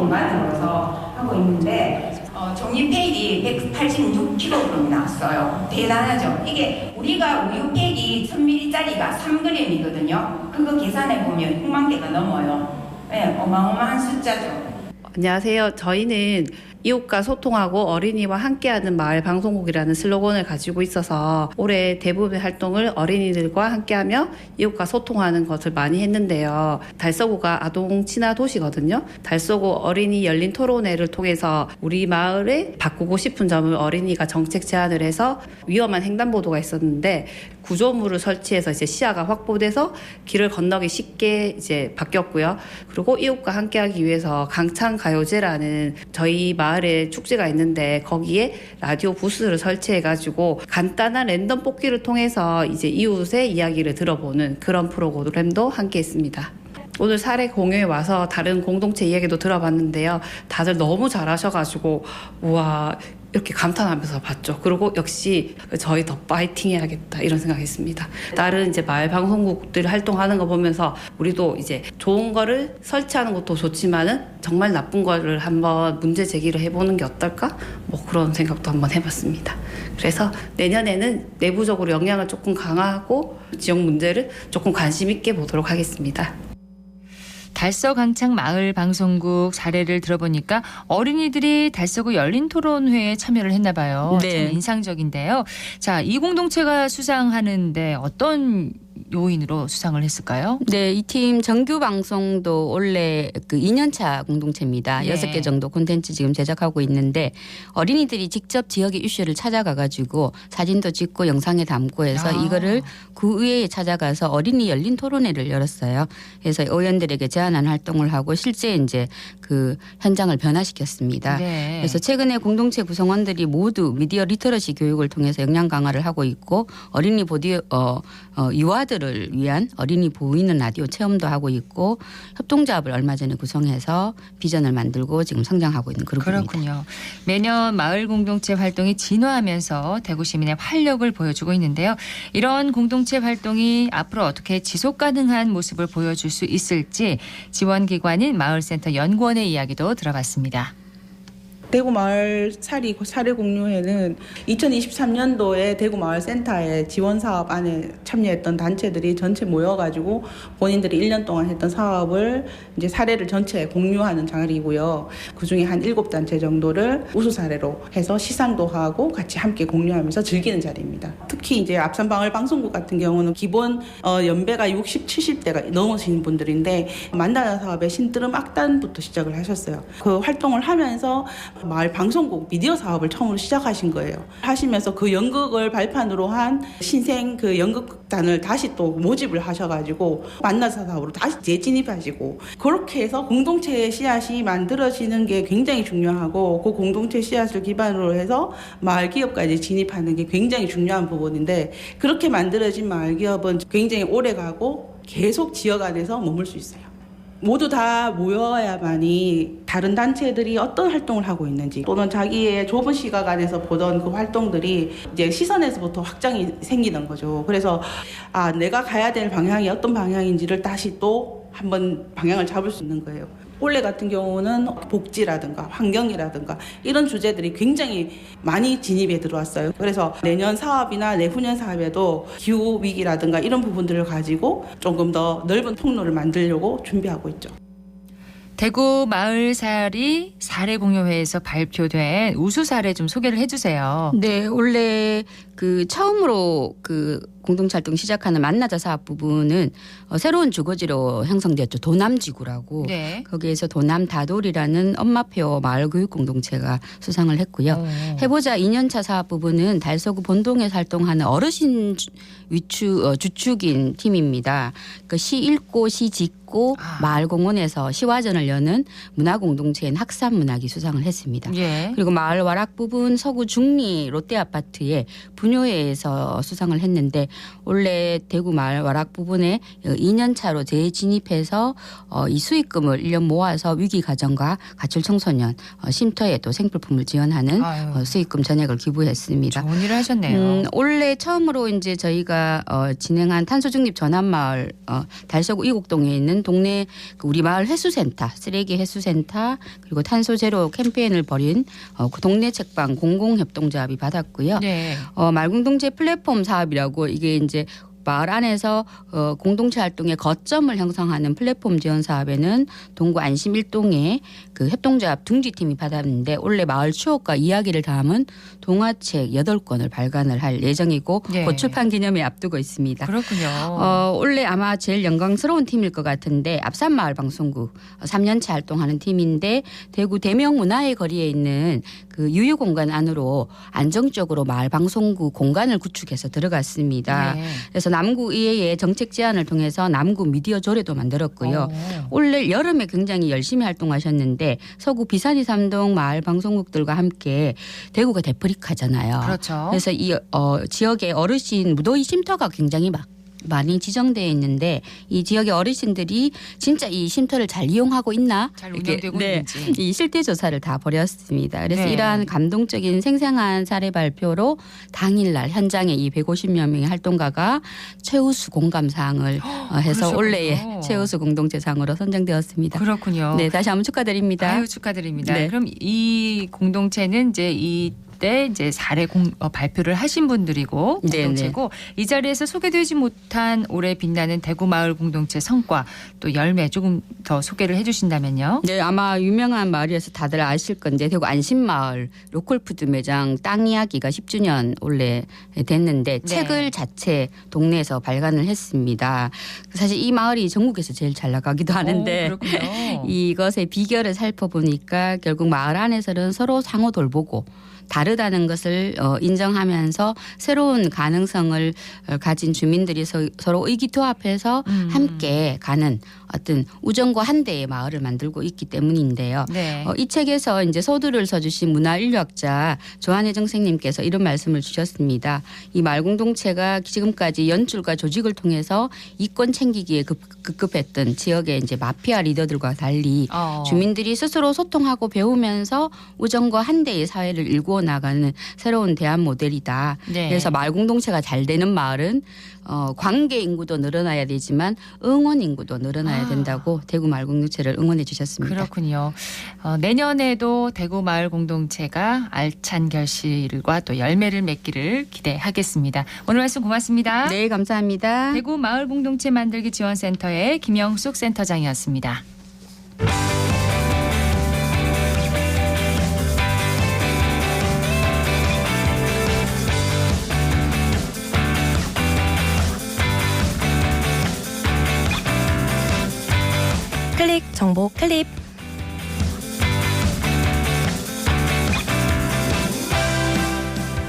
공간으로서 하고 있는데 종이팩이 186kg 나왔어요. 대단하죠. 이게 우리가 우유팩이 1000ml짜리가 3g이거든요. 그거 계산해 보면 6만 개가 넘어요. 네, 어마어마한 숫자죠. 안녕하세요. 저희는 이웃과 소통하고 어린이와 함께하는 마을 방송국이라는 슬로건을 가지고 있어서 올해 대부분의 활동을 어린이들과 함께하며 이웃과 소통하는 것을 많이 했는데요. 달서구가 아동 친화 도시거든요. 달서구 어린이 열린 토론회를 통해서 우리 마을에 바꾸고 싶은 점을 어린이가 정책 제안을 해서 위험한 횡단보도가 있었는데 구조물을 설치해서 이제 시야가 확보돼서 길을 건너기 쉽게 이제 바뀌었고요. 그리고 이웃과 함께하기 위해서 강창 가요제라는 저희 마을에 축제가 있는데 거기에 라디오 부스를 설치해가지고 간단한 랜덤 뽑기를 통해서 이제 이웃의 이야기를 들어보는 그런 프로그램도 함께했습니다. 오늘 사례 공유에 와서 다른 공동체 이야기도 들어봤는데요. 다들 너무 잘하셔가지고 우와 이렇게 감탄하면서 봤죠. 그리고 역시 저희 더 파이팅 해야겠다 이런 생각했습니다. 다른 이제 마을 방송국들 활동하는 거 보면서 우리도 이제 좋은 거를 설치하는 것도 좋지만은 정말 나쁜 거를 한번 문제 제기를 해보는 게 어떨까? 뭐 그런 생각도 한번 해봤습니다. 그래서 내년에는 내부적으로 역량을 조금 강화하고 지역 문제를 조금 관심 있게 보도록 하겠습니다. 달서강창 마을 방송국 사례를 들어보니까 어린이들이 달서구 열린 토론회에 참여를 했나 봐요. 네. 참 인상적인데요. 자, 이 공동체가 수상하는데 어떤 요인으로 수상을 했을까요? 네, 이 팀 정규 방송도 원래 그 2년차 공동체입니다. 네. 6개 정도 콘텐츠 지금 제작하고 있는데 어린이들이 직접 지역의 이슈를 찾아가가지고 사진도 찍고 영상에 담고 해서 이거를 구의회에 찾아가서 어린이 열린 토론회를 열었어요. 그래서 의원들에게 제안한 활동을 하고 실제 이제 그 현장을 변화시켰습니다. 네. 그래서 최근에 공동체 구성원들이 모두 미디어 리터러시 교육을 통해서 역량 강화를 하고 있고 어린이 유아들을 위한 어린이 보이는 라디오 체험도 하고 있고 협동조합을 얼마 전에 구성해서 비전을 만들고 지금 성장하고 있는 그룹입니다. 그렇군요. 매년 마을 공동체 활동이 진화하면서 대구 시민의 활력을 보여주고 있는데요. 이런 공동체 활동이 앞으로 어떻게 지속 가능한 모습을 보여줄 수 있을지 지원기관인 마을센터 연구원의 이야기도 들어봤습니다. 대구 마을 사례 공유회는 2023년도에 대구 마을 센터의 지원 사업 안에 참여했던 단체들이 전체 모여가지고 본인들이 1년 동안 했던 사업을 이제 사례를 전체 공유하는 자리이고요. 그 중에 한 7단체 정도를 우수 사례로 해서 시상도 하고 같이 함께 공유하면서 즐기는 자리입니다. 특히 이제 앞산 마을 방송국 같은 경우는 기본 연배가 60, 70대가 넘으신 분들인데 만나자 사업의 신드름 악단부터 시작을 하셨어요. 그 활동을 하면서 마을 방송국 미디어 사업을 처음으로 시작하신 거예요. 하시면서 그 연극을 발판으로 한 신생 그 연극단을 다시 또 모집을 하셔가지고 만나자 사업으로 다시 재진입하시고 그렇게 해서 공동체의 씨앗이 만들어지는 게 굉장히 중요하고 그 공동체 씨앗을 기반으로 해서 마을 기업까지 진입하는 게 굉장히 중요한 부분인데 그렇게 만들어진 마을 기업은 굉장히 오래가고 계속 지역 안에서 머물 수 있어요. 모두 다 모여야만이 다른 단체들이 어떤 활동을 하고 있는지 또는 자기의 좁은 시각 안에서 보던 그 활동들이 이제 시선에서부터 확장이 생기는 거죠. 그래서 내가 가야 될 방향이 어떤 방향인지를 다시 또 한번 방향을 잡을 수 있는 거예요. 올해 같은 경우는 복지라든가 환경이라든가 이런 주제들이 굉장히 많이 진입에 들어왔어요. 그래서 내년 사업이나 내후년 사업에도 기후위기라든가 이런 부분들을 가지고 조금 더 넓은 통로를 만들려고 준비하고 있죠. 대구 마을살이 사례공유회에서 발표된 우수 사례 좀 소개를 해주세요. 네, 원래 그 처음으로 그 공동체 활동 시작하는 만나자 사업 부분은 새로운 주거지로 형성되었죠. 도남지구라고. 네. 거기에서 도남 다돌이라는 엄마표 마을교육 공동체가 수상을 했고요. 해보자 2년차 사업 부분은 달서구 본동에서 활동하는 어르신 주축인 팀입니다. 그 시 읽고 시 짓고 마을공원에서 시화전을 여는 문화공동체인 학산문학이 수상을 했습니다. 예. 그리고 마을 와락 부분 서구 중리 롯데아파트에 분효회에서 수상을 했는데 원래 대구 마을 와락 부분에 2년 차로 재진입해서 이 수익금을 1년 모아서 위기 가정과 가출 청소년 쉼터에 또 생필품을 지원하는 수익금 전액을 기부했습니다. 좋은 일을 하셨네요. 올해 처음으로 이제 저희가 진행한 탄소중립 전환마을 달서구 이곡동에 있는 동네 우리 마을 회수센터, 쓰레기 회수센터 그리고 탄소 제로 캠페인을 벌인 그 동네 책방 공공협동조합이 받았고요. 네. 마을 공동체 플랫폼 사업이라고 이게 이제 마을 안에서 공동체 활동의 거점을 형성하는 플랫폼 지원 사업에는 동구 안심 1동의 그 협동조합 둥지팀이 받았는데 올해 마을 추억과 이야기를 담은 동화책 8권을 발간을 할 예정이고 네. 곧 출판 기념회 앞두고 있습니다. 그렇군요. 올해 아마 제일 영광스러운 팀일 것 같은데 앞산마을 방송국 3년차 활동하는 팀인데 대구 대명문화의 거리에 있는 그 유유공간 안으로 안정적으로 마을 방송국 공간을 구축해서 들어갔습니다. 네. 그래서 남구의회의 정책 제안을 통해서 남구 미디어 조례도 만들었고요. 올해 여름에 굉장히 열심히 활동하셨는데 서구 비산이 3동 마을 방송국들과 함께 대구가 데프리카잖아요. 그렇죠. 그래서 이 지역의 어르신 무더위 쉼터가 굉장히 많이 지정되어 있는데 이 지역의 어르신들이 진짜 이 쉼터를 잘 이용하고 있나 잘 운영되고 있는지 이 실태 조사를 다 벌였습니다. 그래서 네. 이러한 감동적인 생생한 사례 발표로 당일날 현장에 이 150여 명의 활동가가 최우수 공감상을 해서 그러셨군요. 올해의 최우수 공동체상으로 선정되었습니다. 그렇군요. 네, 다시 한번 축하드립니다. 아유, 축하드립니다. 네. 그럼 이 공동체는 이제 이때 이제 사례 발표를 하신 분들이고 공동체고 이 자리에서 소개되지 못한 올해 빛나는 대구 마을 공동체 성과 또 열매 조금 더 소개를 해주신다면요. 네, 아마 유명한 마을이라서 다들 아실 건데 대구 안심마을 로컬푸드 매장 땅 이야기가 10주년 올해 됐는데 네. 책을 자체 동네에서 발간을 했습니다. 사실 이 마을이 전국에서 제일 잘 나가기도 하는데 그렇군요. 이것의 비결을 살펴보니까 결국 마을 안에서는 서로 상호 돌보고 다르다는 것을 인정하면서 새로운 가능성을 가진 주민들이 서로 의기투합해서 함께 가는 어떤 우정과 한대의 마을을 만들고 있기 때문인데요. 네. 이 책에서 이제 서두를 써주신 문화인류학자 조한혜정 선생님께서 이런 말씀을 주셨습니다. 이 마을 공동체가 지금까지 연출과 조직을 통해서 이권 챙기기에 급급했던 지역의 이제 마피아 리더들과 달리 주민들이 스스로 소통하고 배우면서 우정과 한대의 사회를 일구어 나가는 새로운 대안 모델이다. 네. 그래서 마을 공동체가 잘 되는 마을은 관계 인구도 늘어나야 되지만 응원 인구도 늘어나야 된다고 대구 마을 공동체를 응원해 주셨습니다. 그렇군요. 내년에도 대구 마을 공동체가 알찬 결실과 또 열매를 맺기를 기대하겠습니다. 오늘 말씀 고맙습니다. 네, 감사합니다. 대구 마을 공동체 만들기 지원센터의 김영숙 센터장이었습니다. 클릭 정보 클립.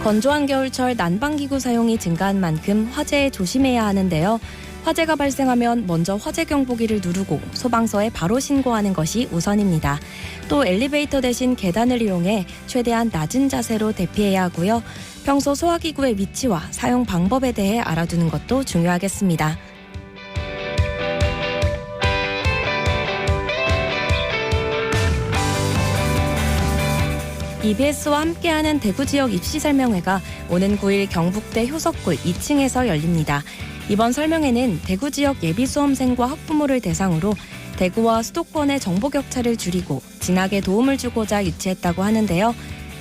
건조한 겨울철 난방기구 사용이 증가한 만큼 화재에 조심해야 하는데요. 화재가 발생하면 먼저 화재 경보기를 누르고 소방서에 바로 신고하는 것이 우선입니다. 또 엘리베이터 대신 계단을 이용해 최대한 낮은 자세로 대피해야 하고요. 평소 소화기구의 위치와 사용 방법에 대해 알아두는 것도 중요하겠습니다. EBS와 함께하는 대구 지역 입시 설명회가 오는 9일 경북대 효석굴 2층에서 열립니다. 이번 설명회는 대구 지역 예비 수험생과 학부모를 대상으로 대구와 수도권의 정보 격차를 줄이고 진학에 도움을 주고자 유치했다고 하는데요.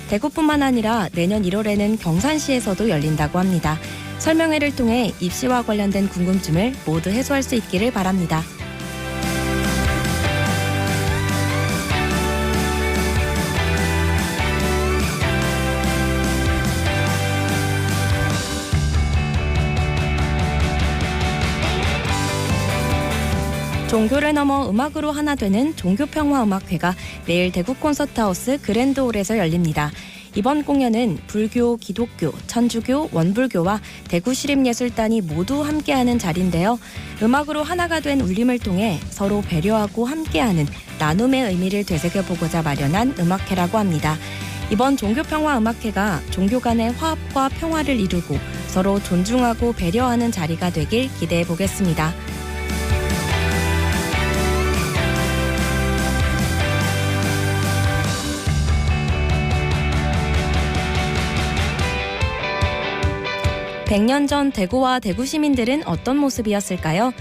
대구뿐만 아니라 내년 1월에는 경산시에서도 열린다고 합니다. 설명회를 통해 입시와 관련된 궁금증을 모두 해소할 수 있기를 바랍니다. 종교를 넘어 음악으로 하나 되는 종교평화음악회가 내일 대구 콘서트하우스 그랜드홀에서 열립니다. 이번 공연은 불교, 기독교, 천주교, 원불교와 대구시립예술단이 모두 함께하는 자리인데요. 음악으로 하나가 된 울림을 통해 서로 배려하고 함께하는 나눔의 의미를 되새겨보고자 마련한 음악회라고 합니다. 이번 종교평화음악회가 종교 간의 화합과 평화를 이루고 서로 존중하고 배려하는 자리가 되길 기대해 보겠습니다. (100년) 전 대구와 대구 시민들은 어떤 모습이었을까요?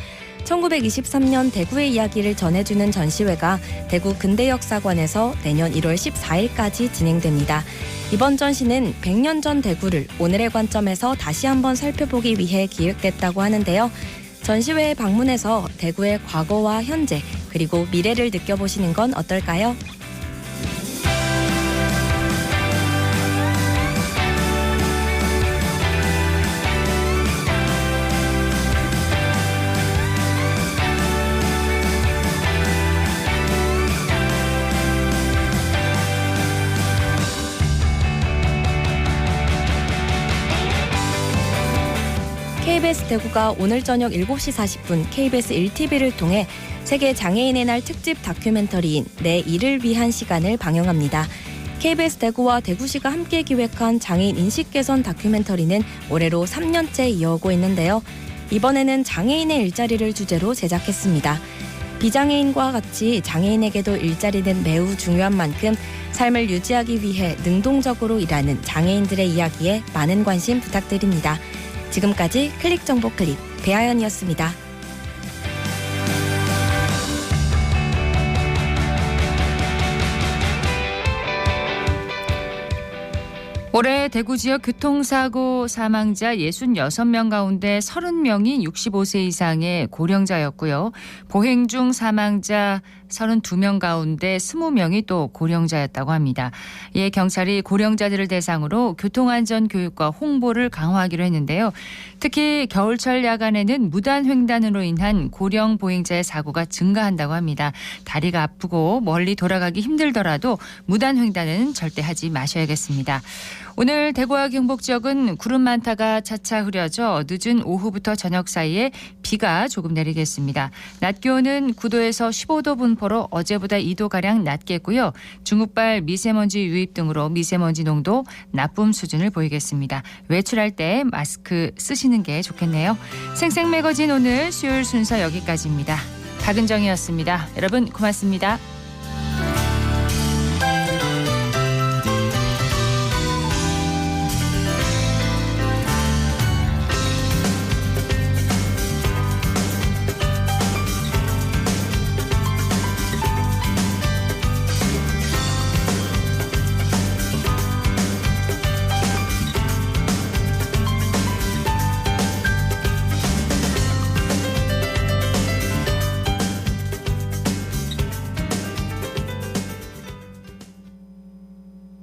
1923년 대구의 이야기를 전해주는 전시회가 대구 근대역사관에서 내년 1월 14일까지 진행됩니다. 이번 전시는 100년 전 대구를 오늘의 관점에서 다시 한번 살펴보기 위해 기획됐다고 하는데요. 전시회에 방문해서 대구의 과거와 현재 그리고 미래를 느껴보시는 건 어떨까요? KBS 대구가 오늘 저녁 7시 40분 KBS 1TV를 통해 세계 장애인의 날 특집 다큐멘터리인 내 일을 위한 시간을 방영합니다. KBS 대구와 대구시가 함께 기획한 장애인 인식 개선 다큐멘터리는 올해로 3년째 이어오고 있는데요. 이번에는 장애인의 일자리를 주제로 제작했습니다. 비장애인과 같이 장애인에게도 일자리는 매우 중요한 만큼 삶을 유지하기 위해 능동적으로 일하는 장애인들의 이야기에 많은 관심 부탁드립니다. 지금까지 클릭정보 클립 배아연이었습니다. 올해 대구 지역 교통사고 사망자 66명 가운데 30명이 65세 이상의 고령자였고요. 보행 중 사망자 32명 가운데 20명이 또 고령자였다고 합니다. 이에 경찰이 고령자들을 대상으로 교통안전 교육과 홍보를 강화하기로 했는데요. 특히 겨울철 야간에는 무단횡단으로 인한 고령 보행자의 사고가 증가한다고 합니다. 다리가 아프고 멀리 돌아가기 힘들더라도 무단횡단은 절대 하지 마셔야겠습니다. 오늘 대구와 경북 지역은 구름 많다가 차차 흐려져 늦은 오후부터 저녁 사이에 비가 조금 내리겠습니다. 낮 기온은 9도에서 15도 분포로 어제보다 2도가량 낮겠고요. 중국발 미세먼지 유입 등으로 미세먼지 농도 나쁨 수준을 보이겠습니다. 외출할 때 마스크 쓰시는 게 좋겠네요. 생생매거진 오늘 수요일 순서 여기까지입니다. 박은정이었습니다. 여러분 고맙습니다.